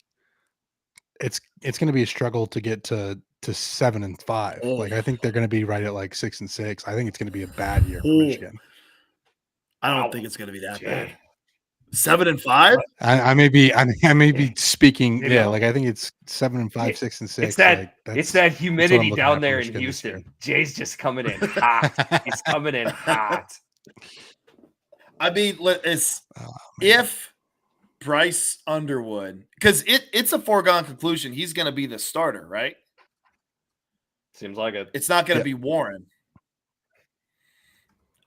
it's going to be a struggle to get to 7-5. Like, I think they're going to be right at like 6-6. I think it's going to be a bad year for Michigan. I don't think it's going to bad. 7-5. I may be speaking. Like I think it's 7-5, 6-6. It's that humidity down there in Houston. Jay's just coming in hot. He's coming in hot. I mean, it's Man. if Bryce Underwood, because it's a foregone conclusion he's going to be the starter, right? Seems like it. It's not going to Yeah. be Warren.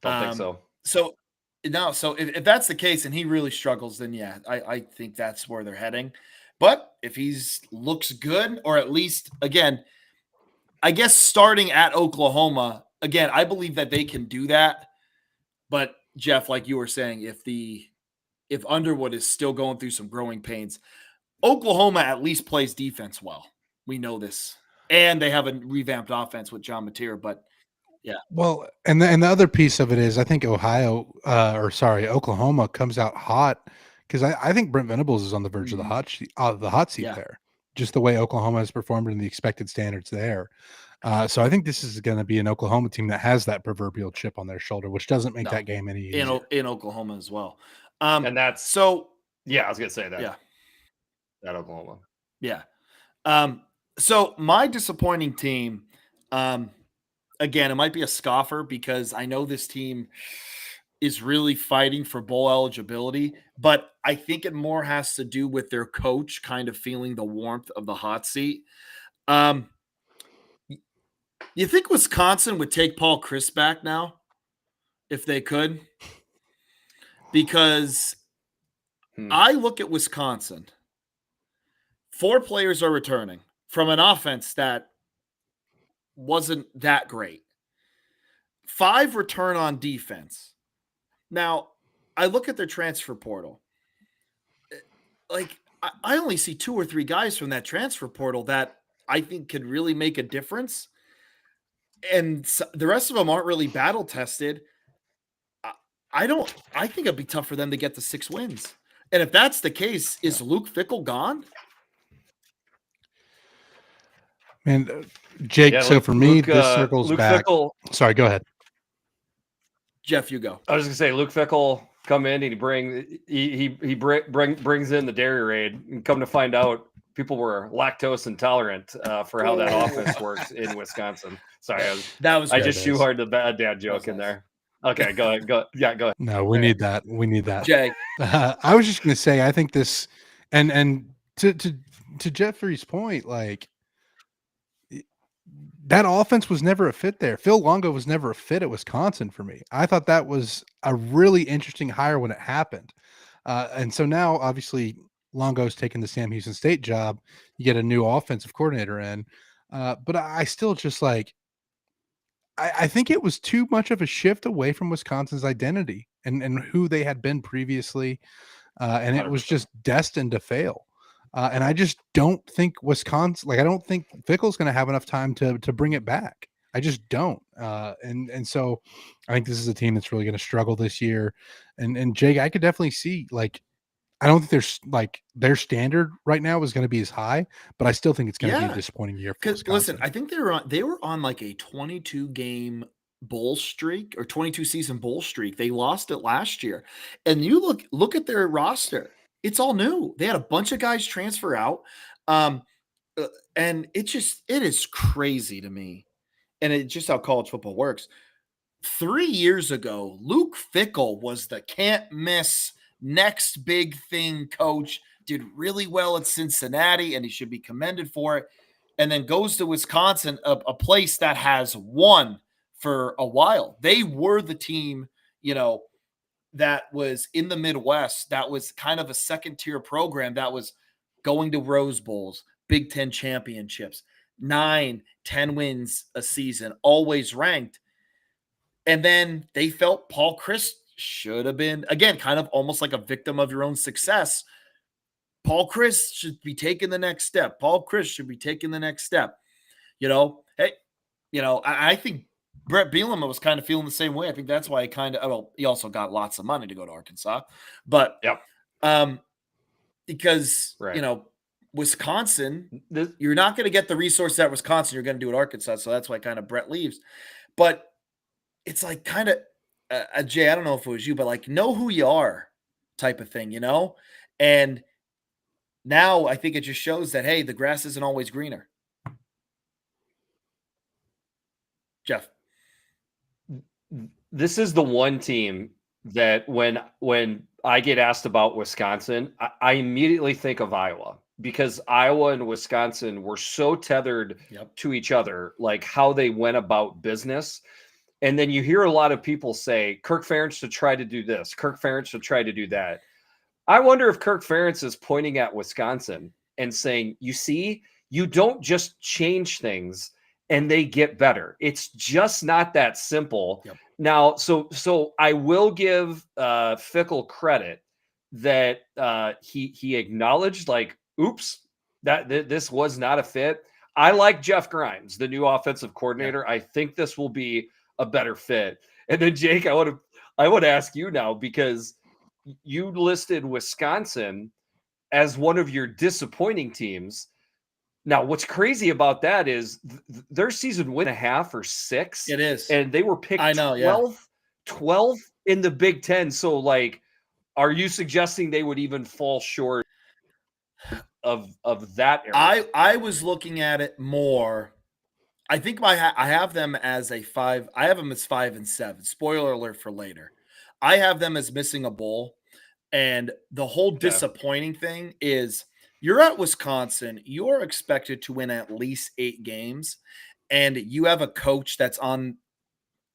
Don't think so. So if that's the case and he really struggles, then yeah, I think that's where they're heading. But if he's looks good, or at least again, I guess starting at Oklahoma, again, I believe that they can do that. But Jeff, like you were saying, if Underwood is still going through some growing pains, Oklahoma at least plays defense well. We know this. And they have a revamped offense with John Mateer, but Well, and the other piece of it is I think Oklahoma comes out hot because I think Brent Venables is on the verge of the hot seat Yeah. there. Just the way Oklahoma has performed and the expected standards there. So I think this is going to be an Oklahoma team that has that proverbial chip on their shoulder, which doesn't make No. that game any easier. in And Oklahoma as well. that's So yeah, I was gonna say that. Yeah. At Oklahoma. yeah. So my disappointing team, again, it might be a scoffer because I know this team is really fighting for bowl eligibility, but I think it more has to do with their coach kind of feeling the warmth of the hot seat. You think Wisconsin would take Paul Chryst back now if they could? Because I look at Wisconsin. 4 players are returning from an offense that wasn't that great. 5 return on defense. Now, I look at their transfer portal. Like, I only see 2 or 3 guys from that transfer portal that I think could really make a difference. And the rest of them aren't really battle tested. I think it'd be tough for them to get to 6 wins. And if that's the case, is Luke Fickell gone? And Jake, so for me, this circles Luke back. Fickell, Sorry, go ahead. Jeff, you go. I was gonna say Luke Fickell come in and he brings in the dairy raid, and come to find out people were lactose intolerant for how that offense works in Wisconsin. Sorry, I just shoehorned the bad dad joke in there. Okay, go ahead. Go ahead. No, we need that. We need that. Jay. I was just going to say, I think this, and to Jeffrey's point, like that offense was never a fit there. Phil Longo was never a fit at Wisconsin for me. I thought that was a really interesting hire when it happened. And so now, obviously, Longo's taken the Sam Houston State job. You get a new offensive coordinator in. But I still just like, I think it was too much of a shift away from Wisconsin's identity and who they had been previously. And it was just destined to fail. And I just don't think Wisconsin, I don't think Fickell's going to have enough time to bring it back. I just don't. And so I think this is a team that's really going to struggle this year. And Jake, I could definitely see, I don't think there's their standard right now is going to be as high, but I still think it's going to be a disappointing year. Because listen, I think they were on like a 22 game bowl streak or 22 season bowl streak. They lost it last year, and you look at their roster; it's all new. They had a bunch of guys transfer out, and it is crazy to me, and it's just how college football works. 3 years ago, Luke Fickell was the can't miss next big thing coach, did really well at Cincinnati, and he should be commended for it. And then goes to Wisconsin, a place that has won for a while. They were the team, that was in the Midwest, that was kind of a second tier program that was going to Rose Bowls, Big Ten championships, 9-10 wins a season, always ranked. And then they felt Paul Chryst should have been, again, kind of almost like a victim of your own success. Paul Chryst should be taking the next step. Paul Chryst should be taking the next step. I think Brett Bielema was kind of feeling the same way. I think that's why he also got lots of money to go to Arkansas. But because, Wisconsin, you're not going to get the resource at Wisconsin you're going to do at Arkansas. So that's why kind of Brett leaves. But it's like kind of, Jay, I don't know if it was you, but know who you are type of thing, And now I think it just shows that, hey, the grass isn't always greener. Jeff. This is the one team that when I get asked about Wisconsin, I immediately think of Iowa, because Iowa and Wisconsin were so tethered to each other, like how they went about business. And then you hear a lot of people say Kirk Ferentz should try to do this, Kirk Ferentz should try to do that. I wonder if Kirk Ferentz is pointing at Wisconsin and saying, you see, you don't just change things and they get better. It's just not that simple. Yep. Now, so I will give Fickell credit that he acknowledged, like, oops, that this was not a fit. I like Jeff Grimes, the new offensive coordinator. I think this will be a better fit. And then Jake, I want to ask you now, because you listed Wisconsin as one of your disappointing teams. Now, what's crazy about that is their season win a half or 6. It is. And they were picked 12 in the Big Ten. So, like, are you suggesting they would even fall short of that area? I was looking at it more. I think I have them as a 5. I have them as 5 and 7. Spoiler alert for later. I have them as missing a bowl. And the whole disappointing thing is, you're at Wisconsin, you are expected to win at least 8 games, and you have a coach that's on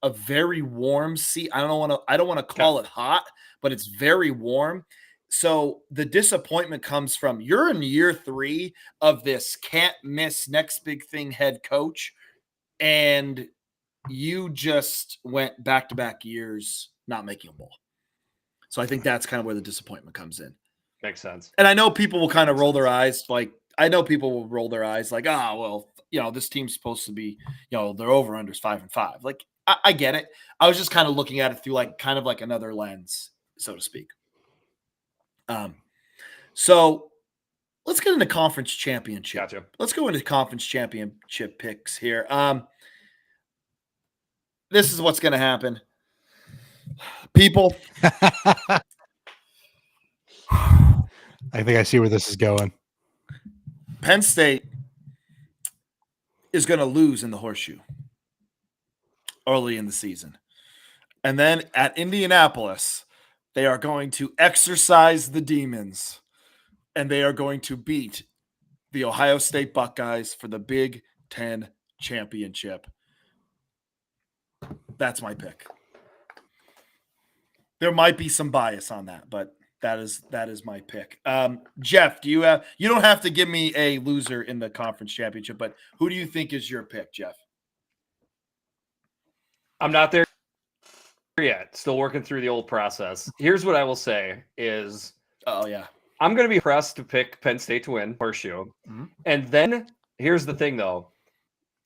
a very warm seat. I don't want to call it hot, but it's very warm. So the disappointment comes from, you're in year 3 of this can't miss next big thing head coach, and you just went back-to-back years not making a bowl. So I think that's kind of where the disappointment comes in. Makes sense. And I know people will kind of roll their eyes. Like, this team's supposed to be, their over-under is 5-5. Like, I get it. I was just kind of looking at it through kind of another lens, so to speak. So let's get into conference championship. Gotcha. Let's go into conference championship picks here. This is what's going to happen. People. I think I see where this is going. Penn State is going to lose in the horseshoe early in the season. And then at Indianapolis, they are going to exercise the demons, and they are going to beat the Ohio State Buckeyes for the Big Ten championship. That's my pick. There might be some bias on that, but that is my pick. Jeff, you don't have to give me a loser in the conference championship, but who do you think is your pick, Jeff? I'm not there yet. Still working through the old process. Here's what I will say is, I'm going to be pressed to pick Penn State to win horseshoe. Mm-hmm. And then here's the thing, though.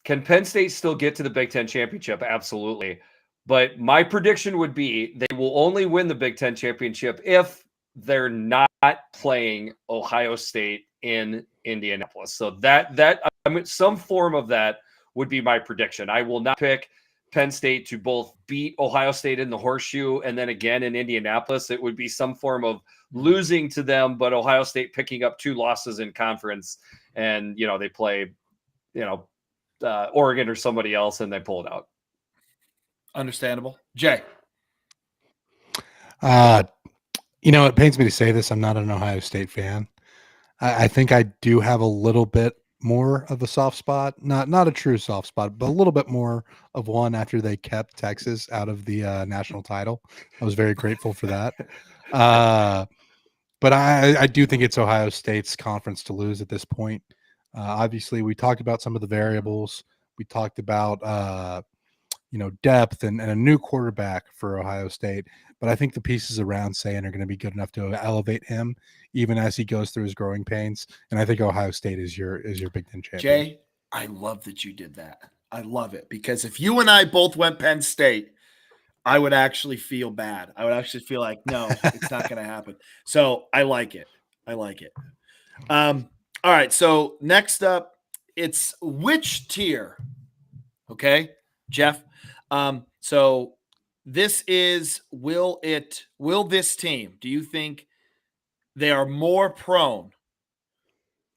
Can Penn State still get to the Big Ten championship? Absolutely. But my prediction would be they will only win the Big Ten championship if they're not playing Ohio State in Indianapolis. So that some form of that would be my prediction. I will not pick Penn State to both beat Ohio State in the horseshoe and then again in Indianapolis. It would be some form of losing to them, but Ohio State picking up 2 losses in conference, and they play, Oregon or somebody else, and they pull it out. Understandable. Jay. It pains me to say this. I'm not an Ohio State fan. I think I do have a little bit more of a soft spot, not a true soft spot, but a little bit more of one after they kept Texas out of the national title. I was very grateful for that. But I do think it's Ohio State's conference to lose at this point. Obviously, we talked about some of the variables. We talked about depth and a new quarterback for Ohio State. But I think the pieces around Sayin are going to be good enough to elevate him even as he goes through his growing pains. And I think Ohio State is your Big Ten champion. Jay, I love that you did that. I love it, because if you and I both went Penn State, I would actually feel bad. I would actually feel like, no, it's not going to happen. So I like it. All right. So next up, it's which tier? Okay, Jeff. So this is, will this team, do you think they are more prone,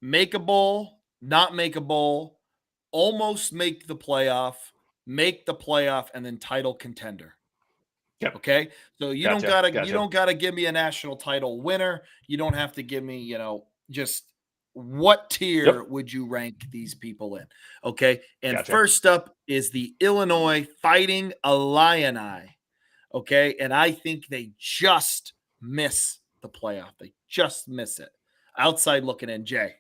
make a bowl, not make a bowl, almost make the playoff, and then title contender? Yep. Okay, so you Gotcha, don't gotcha. gotta give me a national title winner. You don't have to give me, just what tier Yep. would you rank these people in? Okay, and Gotcha. first up is the Illinois Fighting Illini. Okay, and I think they just miss the playoff. They just miss it. Outside looking in, Jay.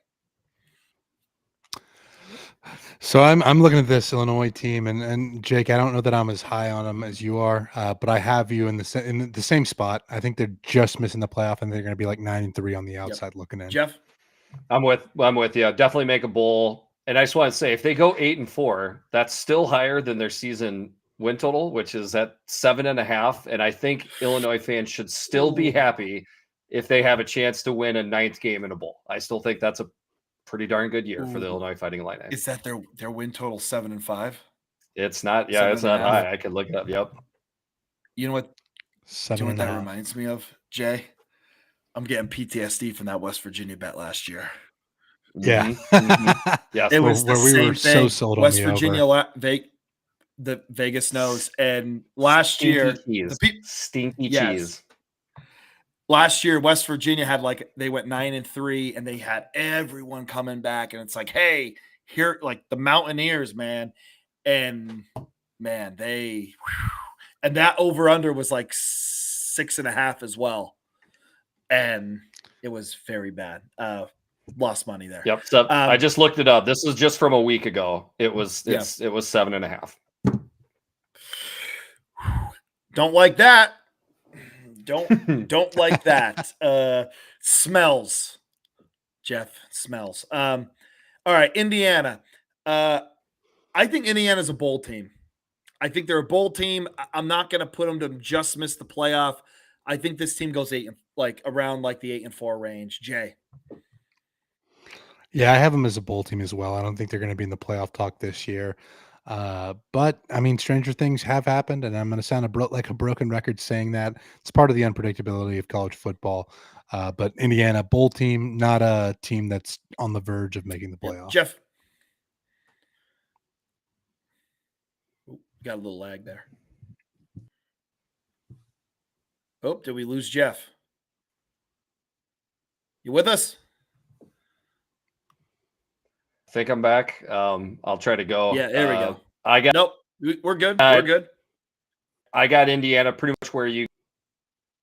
So I'm looking at this Illinois team, and Jake, I don't know that I'm as high on them as you are, but I have you in in the same spot. I think they're just missing the playoff, and they're going to be like 9-3 on the Yep. outside looking in. Jeff. I'm with you. Definitely make a bowl. And I just want to say, if they go 8-4, that's still higher than their season win total, which is at 7.5. And I think Illinois fans should still be happy if they have a chance to win a 9th game in a bowl. I still think that's a pretty darn good year for the Illinois Fighting Illini. Is that their win total 7-5? It's not. Yeah, it's not 7.5? high. I could look it up. Yep. You know what? Do you know what that 7.5. reminds me of, Jay? I'm getting PTSD from that West Virginia bet last year. Yeah. Yes. It was where the we same were thing. so sold on West the Virginia, over. the Vegas knows, and last Stinky year, cheese. Stinky Yes. cheese. last year, West Virginia had they went 9-3, and they had everyone coming back, and it's like, hey, here, like the Mountaineers, man, and man, and that over under was like 6.5 as well, and it was very bad. Lost money there. Yep. So I just looked it up. This was just from a week ago. It was 7.5. Don't like that. Don't like that. Smells. Jeff smells. All right, Indiana. I think Indiana's a bowl team. I think they're a bowl team. I'm not going to put them to just miss the playoff. I think this team goes around the 8-4 range. Jay. Yeah, I have them as a bowl team as well. I don't think they're going to be in the playoff talk this year. But I mean, stranger things have happened, and I'm going to sound like a broken record saying that. It's part of the unpredictability of college football. But Indiana, bowl team, not a team that's on the verge of making the playoff. Jeff. Ooh, got a little lag there. Oh, did we lose Jeff? You with us? I think I'm back. I'll try to go. Yeah, there we go. Nope. We're good. We're good. I got Indiana pretty much where you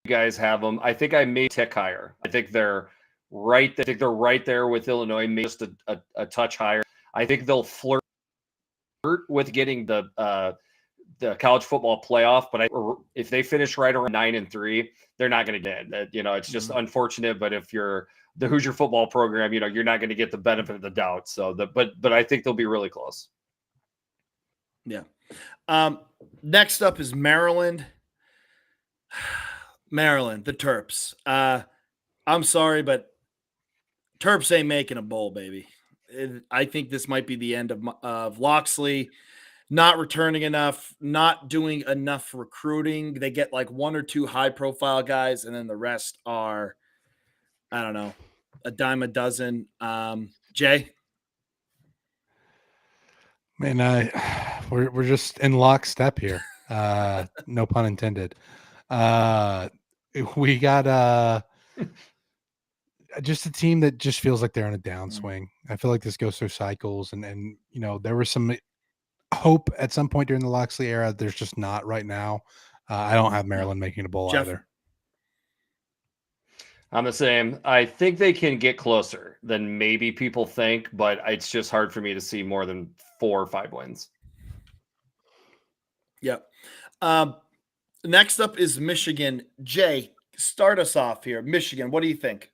guys have them. I think I may tick higher. I think they're right. I think they're right there with Illinois, maybe just a touch higher. I think they'll flirt with getting the college football playoff, but if they finish right around 9-3, they're not going to get it. It's just unfortunate. But if you're the Hoosier football program, you're not going to get the benefit of the doubt. So but I think they'll be really close. Yeah. Next up is Maryland. Maryland, the Terps. I'm sorry, but Terps ain't making a bowl, baby. I think this might be the end of Loxley. Not returning enough, not doing enough recruiting. They get like one or two high-profile guys, and then the rest are, I don't know, a dime a dozen. Jay? Man, we're just in lockstep here. No pun intended. We got just a team that just feels like they're in a downswing. I feel like this goes through cycles, and there was some hope at some point during the Loxley era. There's just not right now. I don't have Maryland making a bowl Jeff? either. I'm the same. I think they can get closer than maybe people think, but it's just hard for me to see more than 4 or 5 wins. Yep. Next up is Michigan. Jay, start us off here. Michigan, what do you think?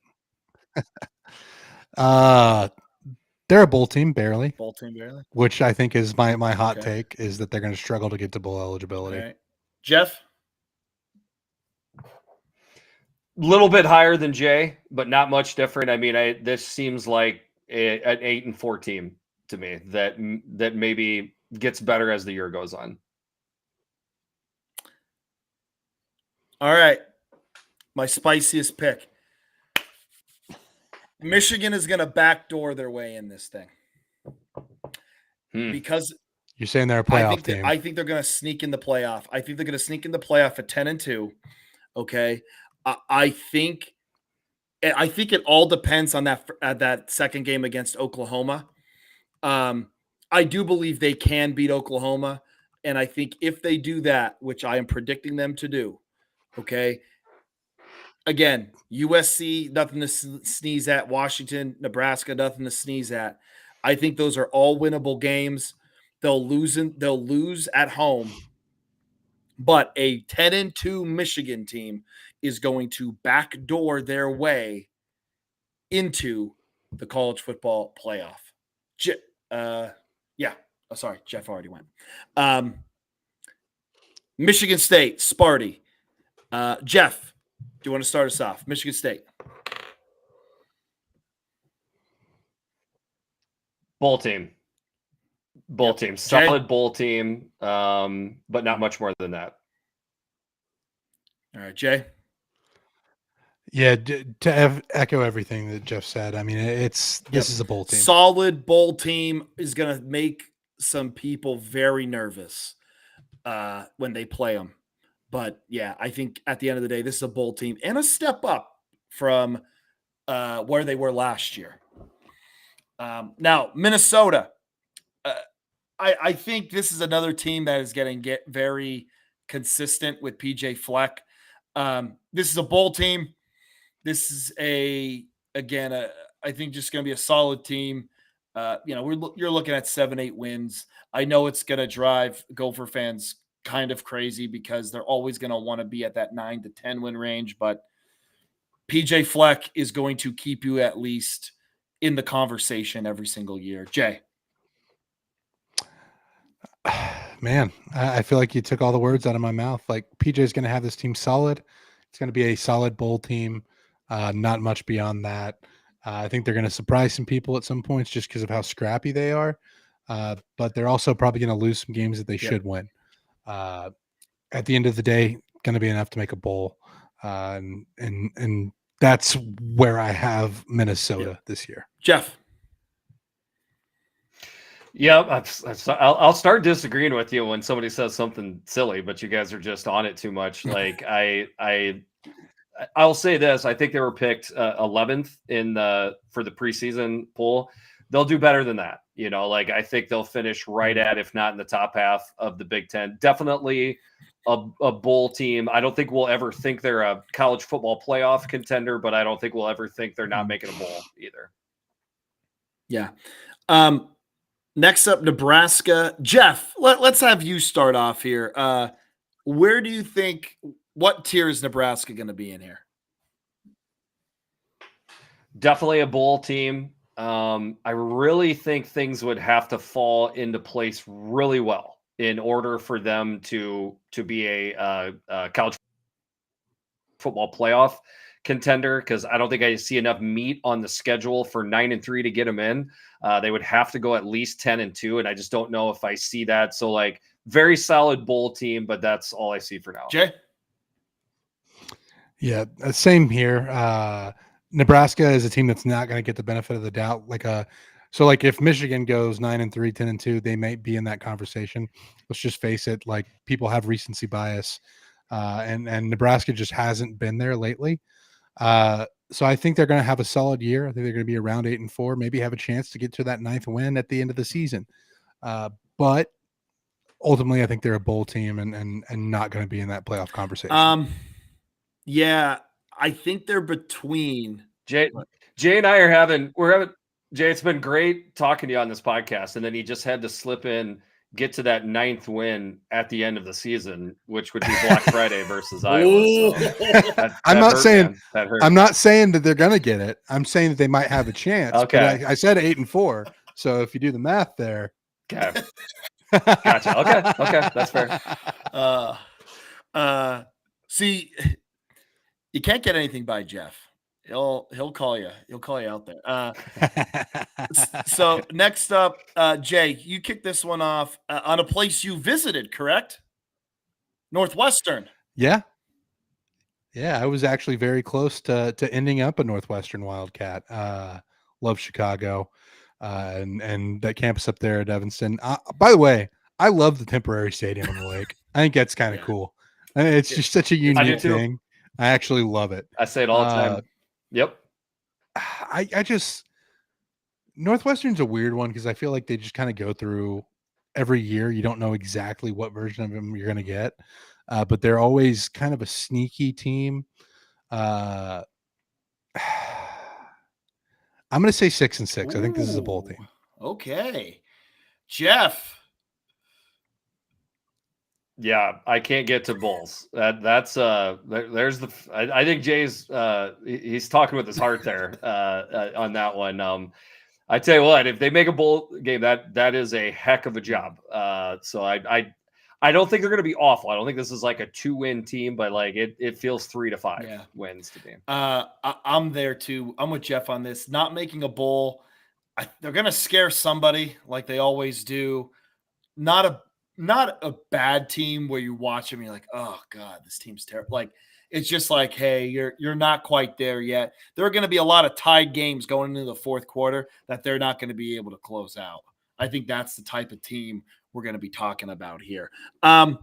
They're a bowl team, barely. Bowl team, barely. Which I think is my hot take, is that they're going to struggle to get to bowl eligibility. All right. Jeff? Little bit higher than Jay, but not much different. I mean, this seems like an 8-4 team to me that maybe gets better as the year goes on. All right. My spiciest pick. Michigan is going to backdoor their way in this thing. Because You're saying they're a playoff team. I think they're going to sneak in the playoff. I think they're going to sneak in the playoff at 10-2. Okay. I think it all depends on that second game against Oklahoma. I do believe they can beat Oklahoma. And I think if they do that, which I am predicting them to do, okay, again, USC, nothing to sneeze at. Washington, Nebraska, nothing to sneeze at. I think those are all winnable games. They'll lose at home, but a 10-2 Michigan team is going to backdoor their way into the college football playoff. Sorry, Jeff already went. Michigan State, Sparty. Jeff, do you want to start us off? Michigan State. Bowl team. Solid bowl team, but not much more than that. All right, Jay. Yeah, to echo everything that Jeff said. I mean, this is a bowl team. Solid bowl team is going to make some people very nervous when they play them. But yeah, I think at the end of the day, this is a bowl team and a step up from where they were last year. Now, Minnesota. I think this is another team that is going to get very consistent with PJ Fleck. This is a bowl team. This is I think just going to be a solid team. You're looking at 7-8 wins. I know it's going to drive Gopher fans kind of crazy because they're always going to want to be at that 9 to 10 win range, but PJ Fleck is going to keep you at least in the conversation every single year. Jay. Man, I feel like you took all the words out of my mouth. Like, PJ is going to have this team solid. It's going to be a solid bowl team. Not much beyond that. I think they're going to surprise some people at some points just because of how scrappy they are. But they're also probably going to lose some games that they should win. At the end of the day, going to be enough to make a bowl. And that's where I have Minnesota this year. Jeff. Yeah, I'll start disagreeing with you when somebody says something silly, but you guys are just on it too much. Like I'll say this: I think they were picked 11th for the preseason poll. They'll do better than that. I think they'll finish right at, if not in the top half of the Big Ten. Definitely a bowl team. I don't think we'll ever think they're a college football playoff contender, but I don't think we'll ever think they're not making a bowl either. Yeah. Next up, Nebraska. Jeff, let's have you start off here. Where do you think, what tier is Nebraska going to be in here? Definitely a bowl team. I really think things would have to fall into place really well in order for them to be a college football playoff contender, because I don't think I see enough meat on the schedule for 9-3 to get them in. They would have to go at least 10-2, and I just don't know if I see that. So, very solid bowl team, but that's all I see for now. Jay? Yeah, same here. Nebraska is a team that's not going to get the benefit of the doubt. If Michigan goes 9-3, 10-2, they might be in that conversation. Let's just face it. People have recency bias, and Nebraska just hasn't been there lately. So I think they're going to have a solid year. I think they're going to be around 8-4, maybe have a chance to get to that 9th win at the end of the season. But ultimately, I think they're a bowl team and not going to be in that playoff conversation. Yeah, I think they're between. Jay and I are having Jay, it's been great talking to you on this podcast, and then he just had to slip in, get to that 9th win at the end of the season, which would be Black Friday versus Iowa. So I'm not saying that they're going to get it. I'm saying that they might have a chance. Okay. I said 8-4. So if you do the math there. Okay. Gotcha. Okay. That's fair. See, you can't get anything by Jeff. He'll call you. He'll call you out there. So next up, Jay, you kicked this one off on a place you visited, correct? Northwestern. Yeah. I was actually very close to ending up a Northwestern Wildcat. Love Chicago, and that campus up there at Evanston. By the way, I love the temporary stadium on the lake. I think that's kind of Yeah. cool. It's just such a do unique too. thing. I actually love it. I say it all the time. Yep. I just Northwestern's a weird one because I feel like they just kind of go through every year. You don't know exactly what version of them you're going to get, but they're always kind of a sneaky team. Uh, I'm going to say 6-6. I think this is a bowl team. Okay. Jeff. Yeah, I can't get to Bulls. There's the. I think Jay's he's talking with his heart there on that one. I tell you what, if they make a bowl game, that is a heck of a job. So I don't think they're going to be awful. I don't think this is like a 2-win team, but like it feels 3 to 5 wins to me. I'm there too. I'm with Jeff on this. Not making a bowl, they're going to scare somebody like they always do. Not a bad team where you watch them, you're like, oh God, this team's terrible. Like it's just like, hey, you're not quite there yet. There are going to be a lot of tied games going into the fourth quarter that they're not going to be able to close out. I think that's the type of team we're going to be talking about here. I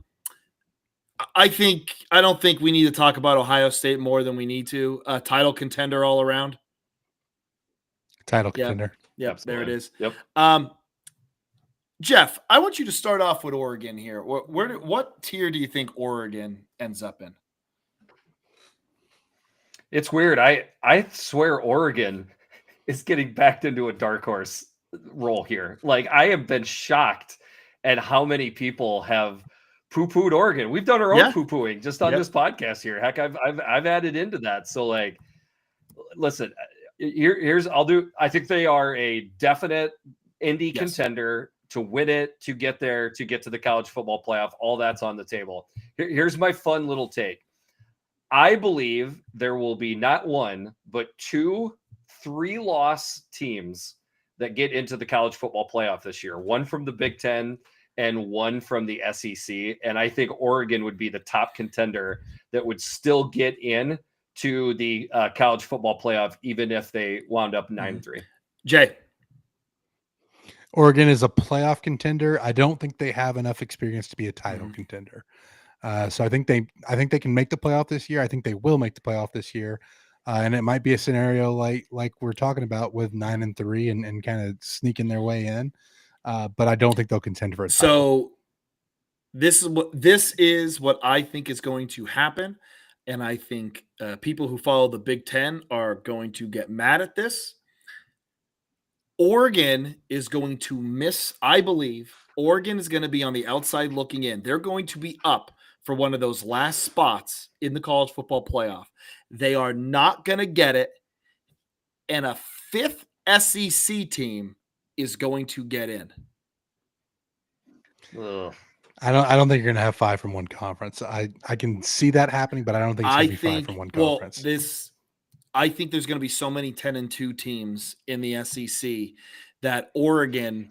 don't think we need to talk about Ohio State more than we need to. Title contender all around. Title contender. Yep, there it is. Yep. Jeff, I want you to start off with Oregon here. What tier do you think Oregon ends up in? It's weird. I swear Oregon is getting backed into a dark horse role here. Like I have been shocked at how many people have poo-pooed Oregon. We've done our own poo-pooing just on this podcast here. Heck, I've added into that. So like, listen, I think they are a definite Indy contender to win it, to get there, to get to the college football playoff. All that's on the table. Here's my fun little take. I believe there will be not one, but 2 3-loss teams that get into the college football playoff this year. One from the Big Ten and one from the SEC. And I think Oregon would be the top contender that would still get in to the college football playoff, even if they wound up 9-3. Jay. Oregon is a playoff contender. I don't think they have enough experience to be a title contender. So I think they can make the playoff this year. I think they will make the playoff this year. And it might be a scenario like we're talking about with 9-3 and kind of sneaking their way in. But I don't think they'll contend for a title. So this is what I think is going to happen. And I think people who follow the Big Ten are going to get mad at this. Oregon is going to miss. I believe Oregon is going to be on the outside looking in. They're going to be up for one of those last spots in the college football playoff. They are not going to get it. And a 5th SEC team is going to get in. Ugh. I don't think you're going to have 5 from one conference. I can see that happening, but I don't think it's going to be 5 from one conference. I think there's going to be so many 10-2 teams in the SEC that Oregon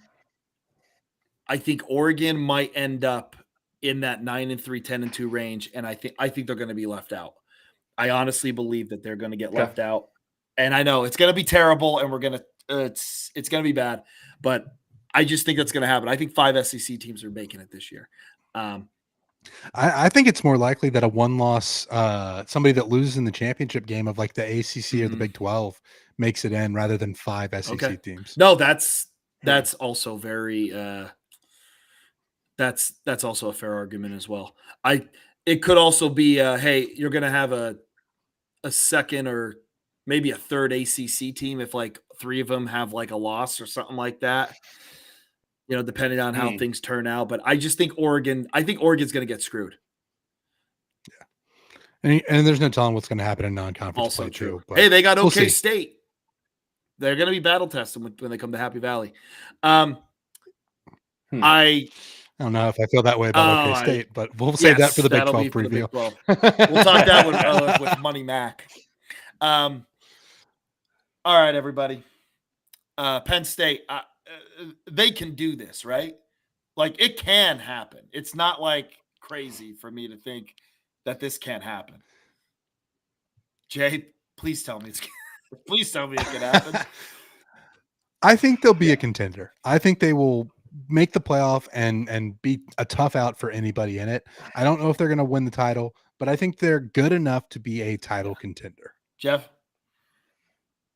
might end up in that 9-3, 10-2 range, and I think they're going to be left out. I honestly believe that they're going to get left out, and I know it's going to be terrible, and it's going to be bad, but I just think that's going to happen. I think 5 SEC teams are making it this year. I think it's more likely that a one-loss, somebody that loses in the championship game of like the ACC or the Big 12 makes it in rather than 5 SEC teams. No, that's also very that's also a fair argument as well. It could also be hey, you're going to have a second or maybe a third ACC team if like 3 of them have like a loss or something like that. You know, depending on how things turn out. But I just think Oregon's going to get screwed. Yeah. And there's no telling what's going to happen in non-conference also play true. Too, but hey, they got OK State. They're going to be battle tested when they come to Happy Valley. I don't know if I feel that way about OK State, but we'll save that for the Big 12 preview. We'll talk that with Money Mac. All right, everybody. Penn State. They can do this, right? Like it can happen. It's not like crazy for me to think that this can't happen. Jay, please tell me it can happen. I think they'll be a contender. I think they will make the playoff and be a tough out for anybody in it. I don't know if they're going to win the title, but I think they're good enough to be a title contender. Jeff?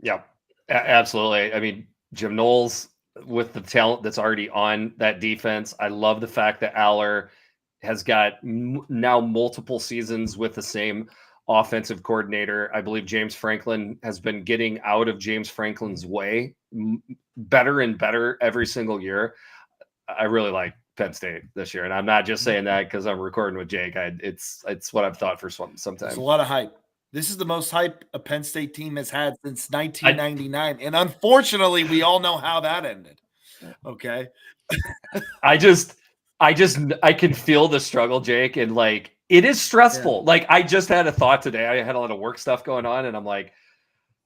Yeah, absolutely. I mean, Jim Knowles with the talent that's already on that defense. I love the fact that Aller has got now multiple seasons with the same offensive coordinator. I believe James Franklin has been getting out of James Franklin's way better and better every single year. I really like Penn State this year, and I'm not just saying that because I'm recording with Jake. It's what I've thought for some time. There's a lot of hype. This is the most hype a Penn State team has had since 1999, and unfortunately, we all know how that ended. Okay. I can feel the struggle, Jake, and like it is stressful. Yeah. Like I just had a thought today. I had a lot of work stuff going on, and I'm like,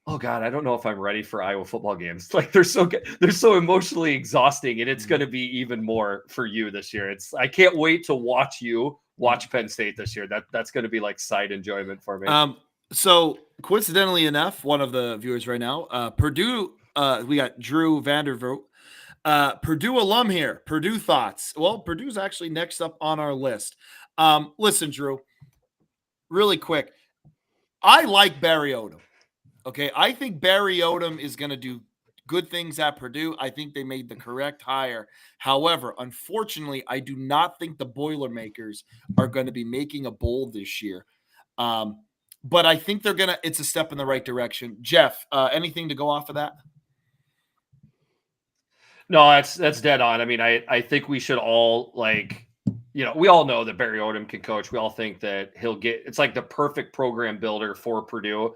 oh God, I don't know if I'm ready for Iowa football games. Like they're so emotionally exhausting, and it's going to be even more for you this year. I can't wait to watch you watch Penn State this year. That's going to be like side enjoyment for me. So coincidentally enough, one of the viewers right now, Purdue, we got Drew Vandervoort, Purdue alum here. Purdue thoughts. Well, Purdue's actually next up on our list. Listen, Drew, really quick. I like Barry Odom. Okay, I think Barry Odom is going to do good things at Purdue. I think they made the correct hire. However, unfortunately, I do not think the Boilermakers are going to be making a bowl this year. But I think it's a step in the right direction. Jeff, anything to go off of that? No, that's dead on. I mean, I think we should all we all know that Barry Odom can coach. We all think that it's like the perfect program builder for Purdue.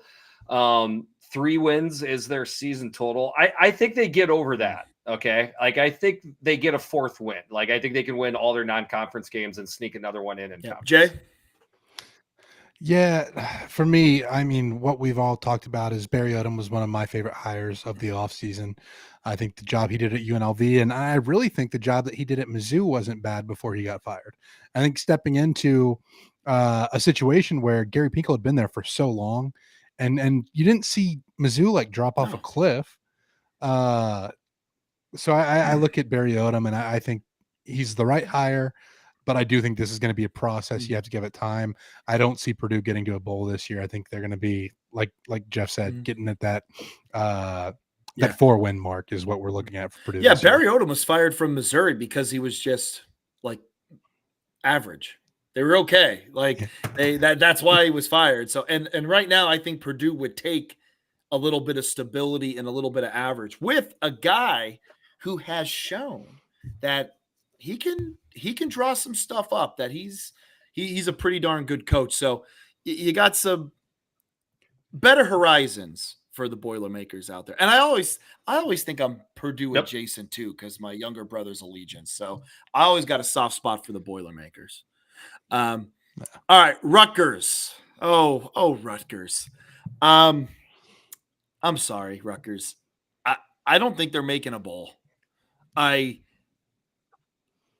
3 wins is their season total. I think they get over that. Okay. Like, I think they get a 4th win. Like, I think they can win all their non-conference games and sneak another one in. Jay? Yeah, for me, I mean, what we've all talked about is Barry Odom was one of my favorite hires of the offseason. I think the job he did at UNLV, and I really think the job that he did at Mizzou wasn't bad before he got fired. I think stepping into a situation where Gary Pinkel had been there for so long, and you didn't see Mizzou like drop off a cliff. So I look at Barry Odom, and I think he's the right hire. But I do think this is going to be a process. You have to give it time. I don't see Purdue getting to a bowl this year. I think they're going to be like Jeff said, getting at that 4-win mark is what we're looking at for Purdue. Yeah, Barry Odom was fired from Missouri because he was just like average. They were okay. Like that's why he was fired. So and right now I think Purdue would take a little bit of stability and a little bit of average with a guy who has shown that he can draw some stuff up, that he's a pretty darn good coach. So you got some better horizons for the Boilermakers out there. And I always think I'm Purdue adjacent too, because my younger brother's Allegiance. So I always got a soft spot for the Boilermakers. All right, Rutgers. Oh, Rutgers. I'm sorry, Rutgers. I don't think they're making a bowl.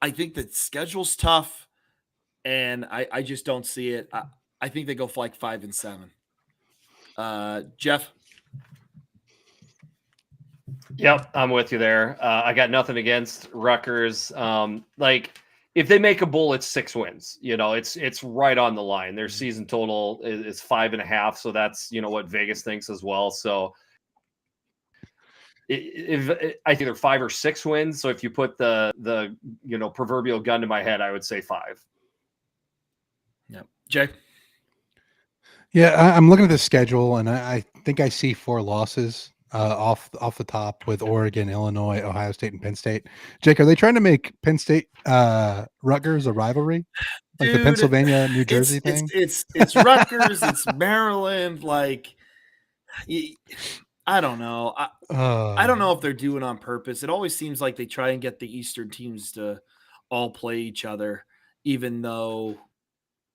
I think the schedule's tough, and I just don't see it. I think they go for like 5-7. Jeff? Yep, I'm with you there. I got nothing against Rutgers. If they make a bowl, it's 6 wins. It's right on the line. Their season total is 5.5, so that's what Vegas thinks as well. So if I think they're 5 or 6 wins. So if you put the proverbial gun to my head, I would say 5. Yeah, Jay. Yeah, I'm looking at the schedule, and I think I see 4 losses off the top with Oregon, Illinois, Ohio State, and Penn State. Jake, are they trying to make Penn State Rutgers a rivalry, like the Pennsylvania New Jersey thing? It's Rutgers, it's Maryland. Like, I don't know. I don't know if they're doing it on purpose. It always seems like they try and get the Eastern teams to all play each other, even though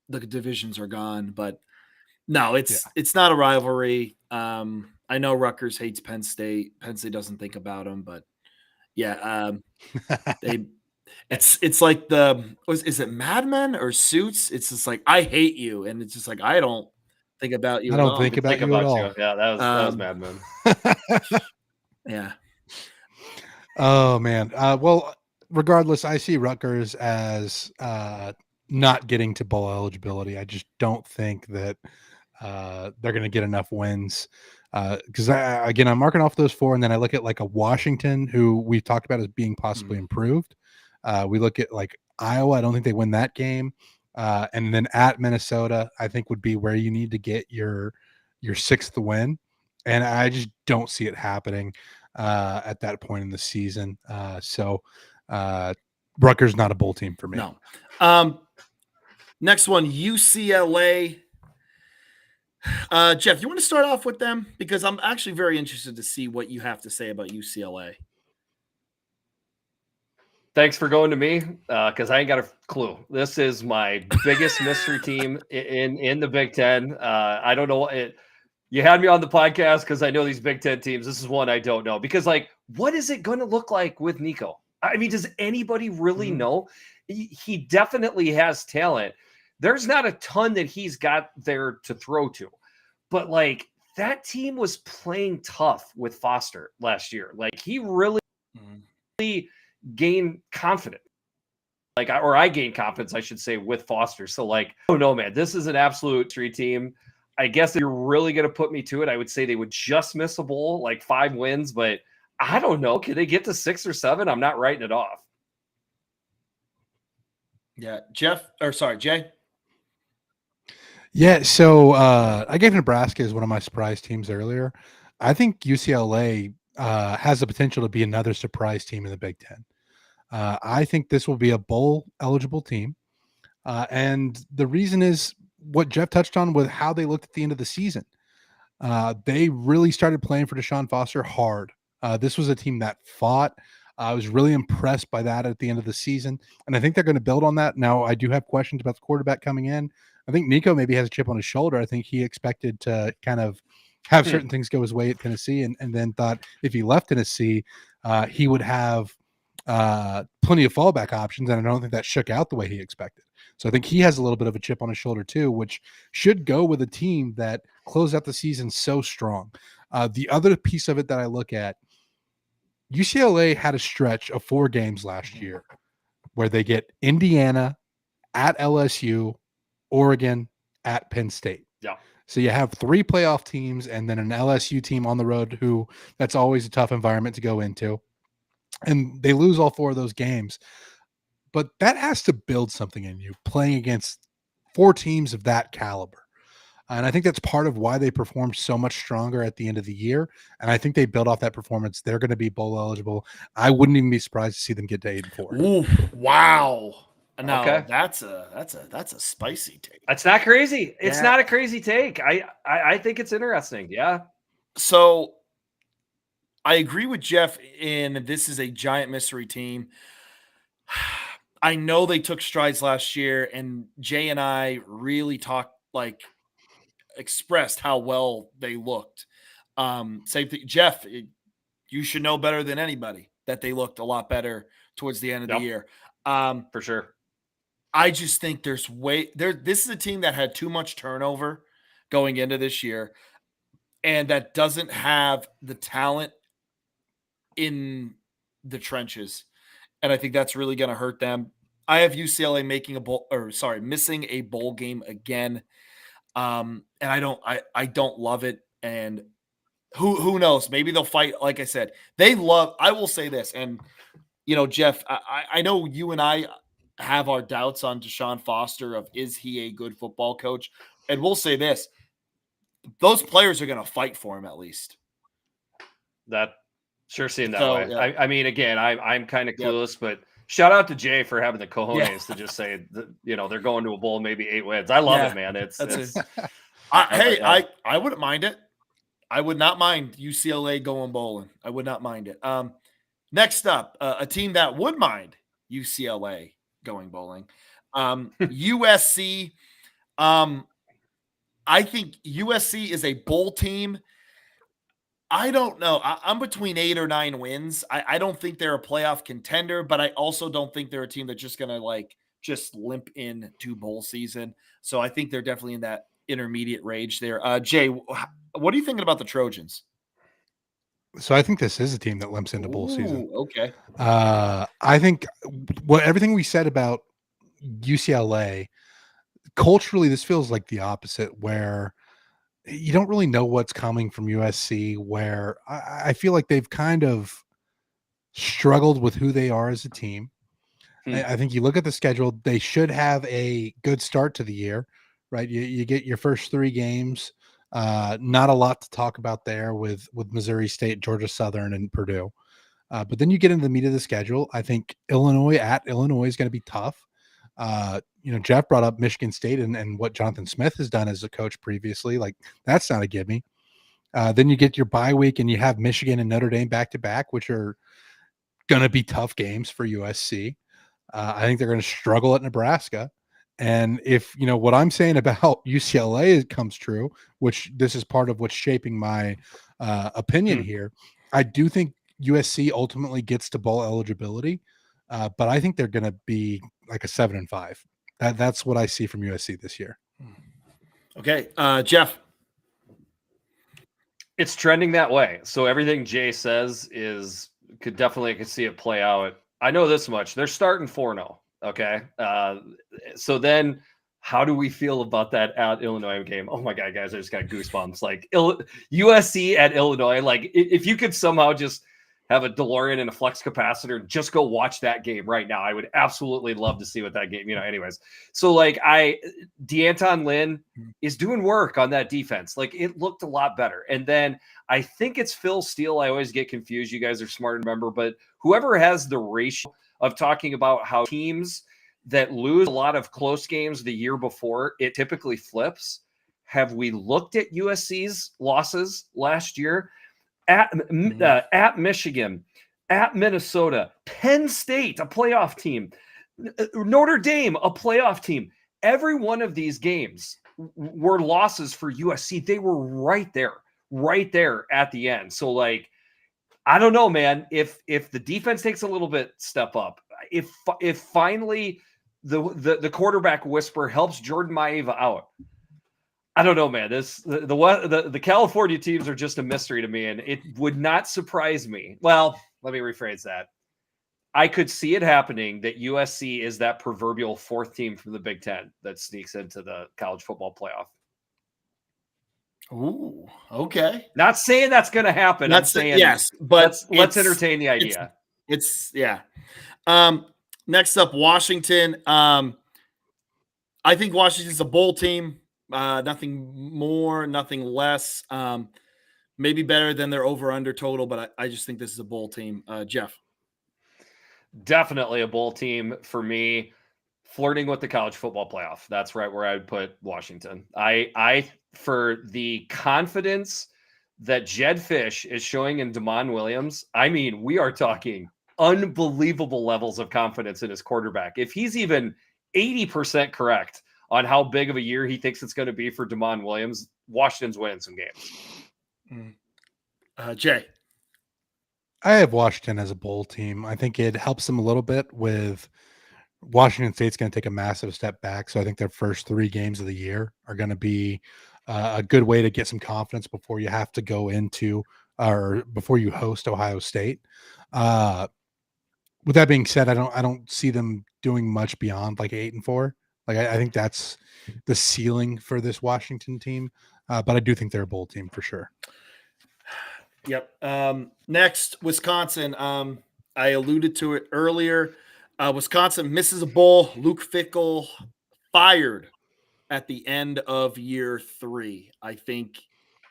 the divisions are gone. But no, it's not a rivalry. I know Rutgers hates Penn State. Penn State doesn't think about them, but yeah, it's like is it Mad Men or Suits? It's just like, I hate you, and it's just like, I don't think about you. I don't think about you at all. Yeah, that was Mad Men. Yeah. Oh man. Well, regardless, I see Rutgers as not getting to bowl eligibility. I just don't think that they're going to get enough wins. Because again, I'm marking off those 4, and then I look at like a Washington, who we've talked about as being possibly improved. We look at like Iowa. I don't think they win that game. And then at Minnesota, I think would be where you need to get your 6th win. And I just don't see it happening at that point in the season. So Rutgers not a bowl team for me. No. Next one, UCLA. Jeff, you want to start off with them? Because I'm actually very interested to see what you have to say about UCLA. Thanks for going to me, because I ain't got a clue. This is my biggest mystery team in the Big Ten. I don't know it. You had me on the podcast because I know these Big Ten teams. This is one I don't know, because like, what is it going to look like with Nico? I mean, does anybody really know? He definitely has talent. There's not a ton that he's got there to throw to, but like that team was playing tough with Foster last year. Like he really gained confidence. I gained confidence, I should say, with Foster. So like, I don't know, man, this is an absolute street team. I guess if you're really going to put me to it, I would say they would just miss a bowl, like 5 wins, but I don't know. Can they get to 6 or 7? I'm not writing it off. Yeah. Jay. Yeah, so I gave Nebraska as one of my surprise teams earlier. I think UCLA has the potential to be another surprise team in the Big Ten. I think this will be a bowl eligible team. And the reason is what Jeff touched on with how they looked at the end of the season. They really started playing for Deshaun Foster hard. This was a team that fought. I was really impressed by that at the end of the season. And I think they're going to build on that. Now, I do have questions about the quarterback coming in. I think Nico maybe has a chip on his shoulder. I think he expected to kind of have certain things go his way at Tennessee, and then thought if he left Tennessee, he would have plenty of fallback options. And I don't think that shook out the way he expected. So I think he has a little bit of a chip on his shoulder too, which should go with a team that closed out the season so strong. The other piece of it that I look at, UCLA had a stretch of 4 games last year where they get Indiana, at LSU, Oregon, at Penn State. Yeah. So you have 3 playoff teams and then an LSU team on the road who that's always a tough environment to go into. And they lose all 4 of those games. But that has to build something in you playing against 4 teams of that caliber. And I think that's part of why they performed so much stronger at the end of the year. And I think they built off that performance. They're going to be bowl eligible. I wouldn't even be surprised to see them get to 8-4. Ooh, wow. No, Okay. that's a spicy take. That's not crazy. It's Yeah. not a crazy take. I think it's interesting. Yeah. So I agree with Jeff in this is a giant mystery team. I know they took strides last year, and Jay and I really expressed how well they looked. Same thing, Jeff. You should know better than anybody that they looked a lot better towards the end of the year. For sure. I just think this is a team that had too much turnover going into this year, and that doesn't have the talent in the trenches. And I think that's really going to hurt them. I have UCLA missing a bowl game again. And I don't love it. And who knows? Maybe they'll fight. Like I said, I will say this. And, Jeff, I know you and I have our doubts on Deshaun Foster of, is he a good football coach? And we'll say this, those players are going to fight for him at least. That sure seemed that So, way. yeah. I mean, again, I'm kind of clueless, but shout out to Jay for having the cojones to just say that, they're going to a bowl, maybe 8 wins. I love it, man. I wouldn't mind it. I would not mind UCLA going bowling. I would not mind it. Next up, a team that would mind UCLA going bowling. USC. I think USC is a bowl team. I don't know. I'm between 8 or 9 wins. I don't think they're a playoff contender, but I also don't think they're a team that's just going to just limp into bowl season. So I think they're definitely in that intermediate range there. Jay, what are you thinking about the Trojans? So I think this is a team that limps into bowl season. Okay. I think everything we said about UCLA, culturally, this feels like the opposite, where you don't really know what's coming from USC, where I feel like they've kind of struggled with who they are as a team. I think you look at the schedule, they should have a good start to the year, right? You get your first 3 games. Not a lot to talk about there with Missouri State, Georgia Southern, and Purdue. But then you get into the meat of the schedule. I think Illinois is going to be tough. Jeff brought up Michigan State and what Jonathan Smith has done as a coach previously. Like, that's not a gimme. Then you get your bye week and you have Michigan and Notre Dame back to back, which are going to be tough games for USC. I think they're going to struggle at Nebraska. And if, what I'm saying about UCLA comes true, which this is part of what's shaping my opinion here, I do think USC ultimately gets to bowl eligibility, but I think they're going to be like a 7-5. That's what I see from USC this year. Okay, Jeff. It's trending that way. So everything Jay says I could see it play out. I know this much. They're starting 4-0. Okay. So then how do we feel about that at Illinois game? Oh my God, guys, I just got goosebumps. Like USC at Illinois. Like if you could somehow just have a DeLorean and a flex capacitor and just go watch that game right now, I would absolutely love to see what that game, anyways. So like D'Anton Lynn is doing work on that defense. Like it looked a lot better. And then I think it's Phil Steele. I always get confused. You guys are smart and remember, but whoever has the ratio of talking about how teams that lose a lot of close games the year before, it typically flips. Have we looked at USC's losses last year? At Michigan, at Minnesota, Penn State, a playoff team, Notre Dame, a playoff team. Every one of these games were losses for USC. They were right there at the end. So like, I don't know, man. If the defense takes a little bit step up, if finally the quarterback whisper helps Jordan Maeva out, I don't know, man. The California teams are just a mystery to me, and it would not surprise me. Well, let me rephrase that. I could see it happening that USC is that proverbial 4th team from the Big Ten that sneaks into the college football playoff. Ooh, okay. Not saying that's going to happen. I'm saying yes, but let's entertain the idea. It's yeah. Next up, Washington. I think Washington's a bowl team. Nothing more, nothing less. Maybe better than their over/under total, but I just think this is a bowl team. Jeff. Definitely a bowl team for me. Flirting with the college football playoff. That's right where I would put Washington. I for the confidence that Jed Fish is showing in Damon Williams. I mean, we are talking unbelievable levels of confidence in his quarterback. If he's even 80% correct on how big of a year he thinks it's going to be for Damon Williams, Washington's winning some games. Jay. I have Washington as a bowl team. I think it helps them a little bit with Washington State's going to take a massive step back. So I think their first 3 games of the year are going to be a good way to get some confidence before you have to go into or before you host Ohio State. With that being said, I don't see them doing much beyond like 8-4. Like I think that's the ceiling for this Washington team. But I do think they're a bowl team for sure. Yep. Next, Wisconsin. I alluded to it earlier. Wisconsin misses a bowl. Luke Fickell fired at the end of year 3. I think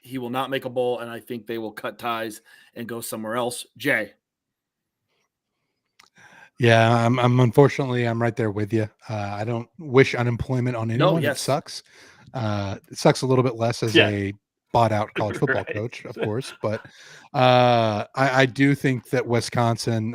he will not make a bowl, and I think they will cut ties and go somewhere else. Jay. Yeah, I'm unfortunately I'm right there with you. I don't wish unemployment on anyone. No, yes. It sucks. It sucks a little bit less as a bought out college football coach, of course, but I do think that Wisconsin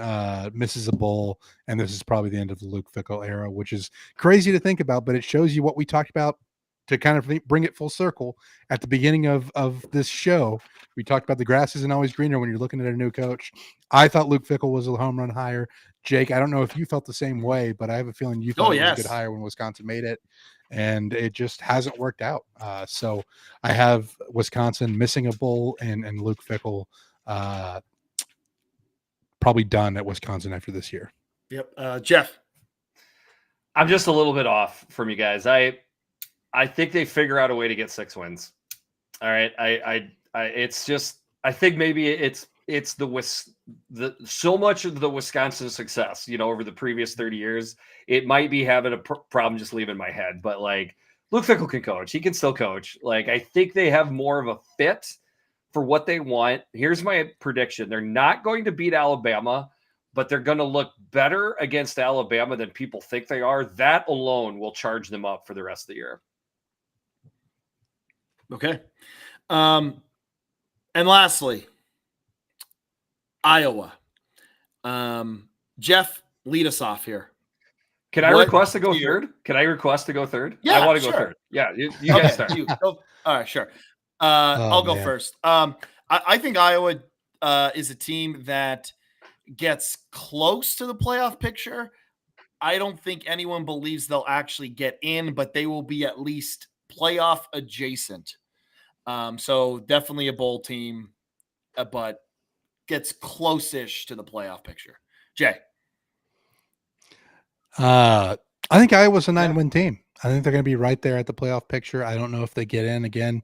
misses a bowl, and this is probably the end of the Luke Fickell era, which is crazy to think about, but it shows you what we talked about to kind of bring it full circle at the beginning of this show. We talked about the grass isn't always greener when you're looking at a new coach. I thought Luke Fickell was a home run hire. Jake, I don't know if you felt the same way, but I have a feeling you thought it was a good hire when Wisconsin made it, and it just hasn't worked out. So I have Wisconsin missing a bowl and Luke Fickell probably done at Wisconsin after this year. Yep. Jeff. I'm just a little bit off from you guys. I think they figure out a way to get 6 wins. All right. It's just, I think maybe it's so much of the Wisconsin success, over the previous 30 years, it might be having a problem just leaving my head, but like Luke Fickell can coach. He can still coach. Like, I think they have more of a fit for what they want. Here's my prediction. They're not going to beat Alabama, but they're going to look better against Alabama than people think they are. That alone will charge them up for the rest of the year. Okay. And lastly, Iowa. Jeff, lead us off here. Can I request to go third? Can I request to go third? Yeah, I want to sure. go third. Yeah, you guys start. All right, sure. I'll go first. I think Iowa is a team that gets close to the playoff picture. I don't think anyone believes they'll actually get in, but they will be at least playoff adjacent. So definitely a bowl team, but gets close-ish to the playoff picture. Jay. I think Iowa's a 9-win team. I think they're going to be right there at the playoff picture. I don't know if they get in again.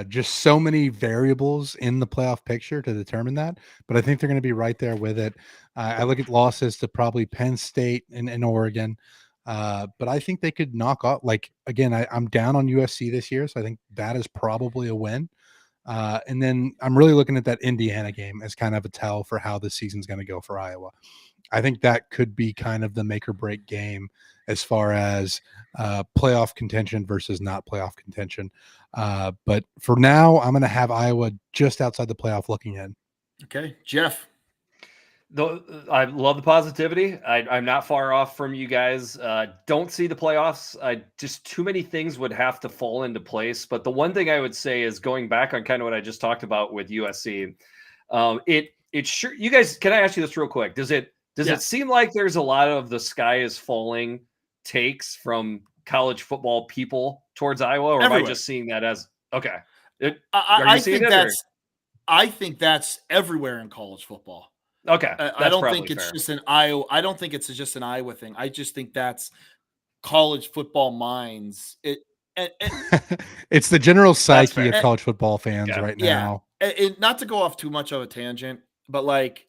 Just so many variables in the playoff picture to determine that, but I think they're going to be right there with it. I look at losses to probably Penn State and Oregon, but I think they could knock off. Like, again, I'm down on USC this year, so I think that is probably a win. And then I'm really looking at that Indiana game as kind of a tell for how the season's going to go for Iowa. I think that could be kind of the make or break game as far as playoff contention versus not playoff contention. But for now, I'm going to have Iowa just outside the playoff looking in. Okay. Jeff. I love the positivity. I'm not far off from you guys. Don't see the playoffs. Just too many things would have to fall into place. But the one thing I would say is going back on kind of what I just talked about with USC. It sure. You guys, can I ask you this real quick? Does it seem like there's a lot of the sky is falling takes from college football people towards Iowa, or everywhere? am I just seeing that as okay? I think that's everywhere in college football. Okay, I don't think it's just an Iowa. I don't think it's just an Iowa thing. I just think that's college football minds. It's the general psyche of college football fans right now. Not to go off too much of a tangent, but like,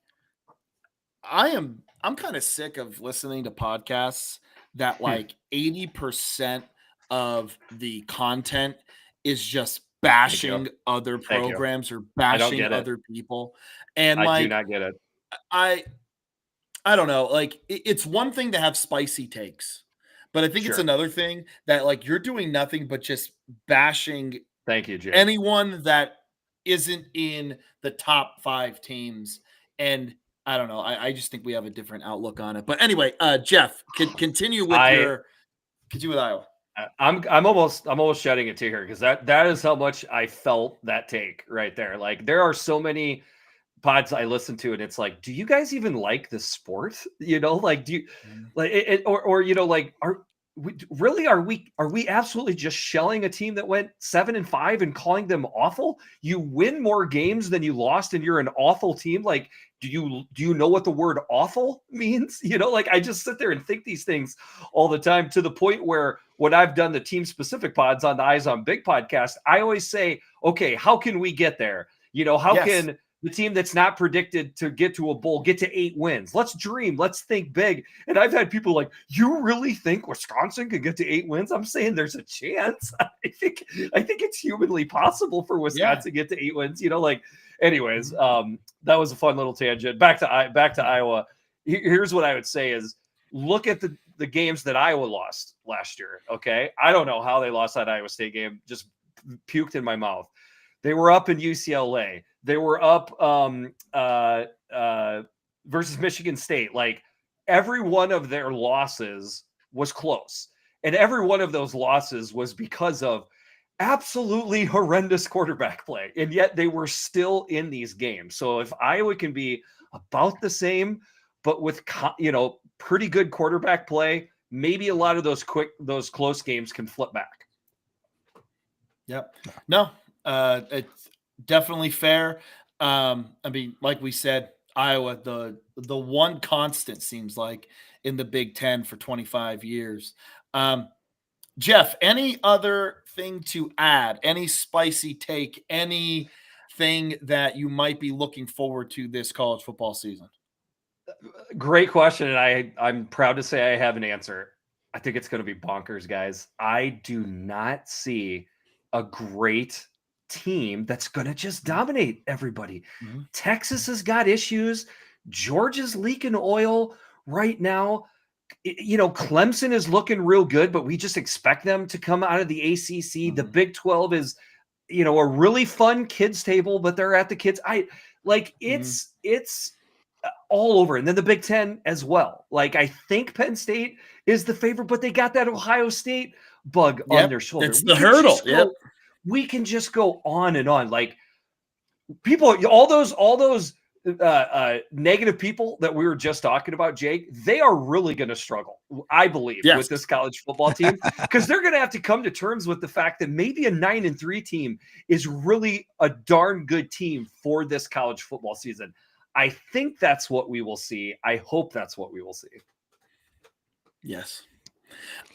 I'm kind of sick of listening to podcasts that like 80% of the content is just bashing other programs or bashing other people. And I do not get it. I don't know. Like, it's one thing to have spicy takes, but I think it's another thing that like you're doing nothing but just bashing. Thank you, Jay. Anyone that isn't in the top 5 teams. And I don't know. I just think we have a different outlook on it. But anyway, Jeff, continue with Iowa. I'm almost shedding a tear because that is how much I felt that take right there. Like, there are so many pods I listen to, and it's like, do you guys even like the sport? Like, do you like it, or like, are we absolutely just shelling a team that went 7-5 and calling them awful? You win more games than you lost, and you're an awful team. Like, do you know what the word awful means? Like, I just sit there and think these things all the time, to the point where when I've done the team specific pods on the Eyes on Big podcast, I always say, okay, how can we get there? How can the team that's not predicted to get to a bowl get to 8 wins? Let's dream. Let's think big. And I've had people like, you really think Wisconsin could get to 8 wins? I'm saying there's a chance. I think it's humanly possible for Wisconsin to get to 8 wins. Anyways, that was a fun little tangent. Back to Iowa. Here's what I would say is, look at the games that Iowa lost last year. Okay. I don't know how they lost that Iowa State game. Just puked in my mouth. They were up in UCLA. They were up versus Michigan State. Like, every one of their losses was close. And every one of those losses was because of absolutely horrendous quarterback play. And yet they were still in these games. So if Iowa can be about the same, but with, pretty good quarterback play, maybe a lot of those close games can flip back. Yep. No, it's definitely fair. I mean, like we said, Iowa, the one constant seems like in the Big Ten for 25 years. Jeff, any other thing to add? Any spicy take? Anything that you might be looking forward to this college football season? Great question, and I'm proud to say I have an answer. I think it's going to be bonkers, guys. I do not see a great team that's going to just dominate everybody. Mhm. Texas has got issues. Georgia's leaking oil right now. Clemson is looking real good, but we just expect them to come out of the ACC. The Mhm. Big 12 is, a really fun kids table, but they're at the kids. It's all over. And then the Big Ten as well. Like, I think Penn State is the favorite, but they got that Ohio State bug on their shoulder. It's the hurdle. We can just go on and on. Like, people, all those negative people that we were just talking about, Jake, they are really going to struggle, I believe, with this college football team, because they're going to have to come to terms with the fact that maybe a 9-3 team is really a darn good team for this college football season. I think that's what we will see. I hope that's what we will see. Yes.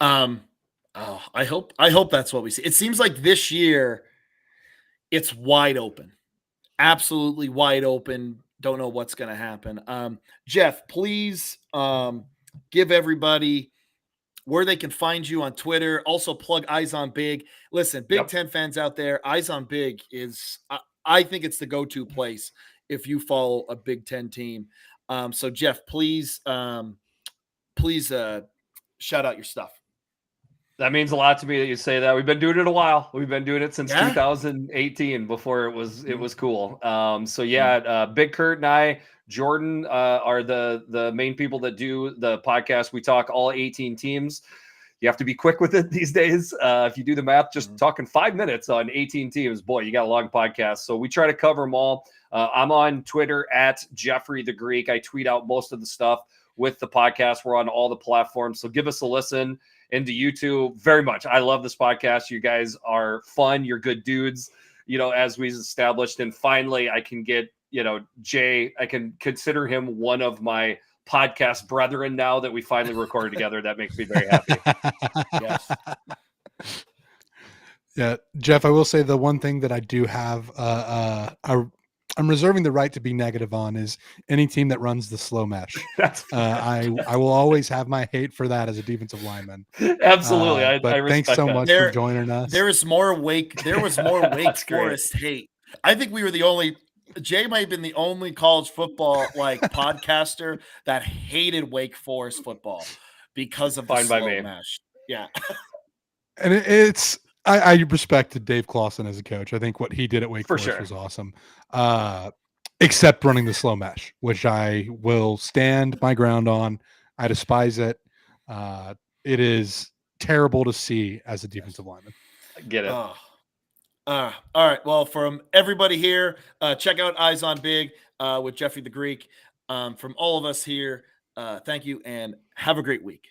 I hope that's what we see. It seems like this year it's wide open. Absolutely wide open. Don't know what's going to happen. Jeff, please give everybody where they can find you on Twitter. Also plug Eyes on Big. Listen, Big Ten fans out there, Eyes on Big is, I think it's the go-to place if you follow a Big Ten team. So Jeff, please shout out your stuff. That means a lot to me that you say that. We've been doing it a while. We've been doing it since 2018 before it was cool. Big Kurt and I, Jordan, are the main people that do the podcast. We talk all 18 teams. You have to be quick with it these days. If you do the math, just talking 5 minutes on 18 teams, boy, you got a long podcast. So we try to cover them all. I'm on Twitter at Jeffrey the Greek. I tweet out most of the stuff with the podcast. We're on all the platforms. So give us a listen. Into YouTube very much. I love this podcast. You guys are fun. You're good dudes, as we established. And finally, I can get, Jay, I can consider him one of my podcast brethren now that we finally recorded together. That makes me very happy. Yes. Yeah, Jeff, I will say the one thing that I do have, I'm reserving the right to be negative on is any team that runs the slow mesh. I will always have my hate for that as a defensive lineman. Absolutely. I thanks so much for joining us. There was more Wake Forest hate. I think we were the only. Jay might have been the only college football podcaster that hated Wake Forest football because of the slow mesh. Yeah, and it's. I respected Dave Clawson as a coach. I think what he did at Wake Forest was awesome. Except running the slow mesh, which I will stand my ground on. I despise it. It is terrible to see as a defensive lineman. Get it. All right. Well, from everybody here, check out Eyes on Big with Jeffrey the Greek. From all of us here, thank you and have a great week.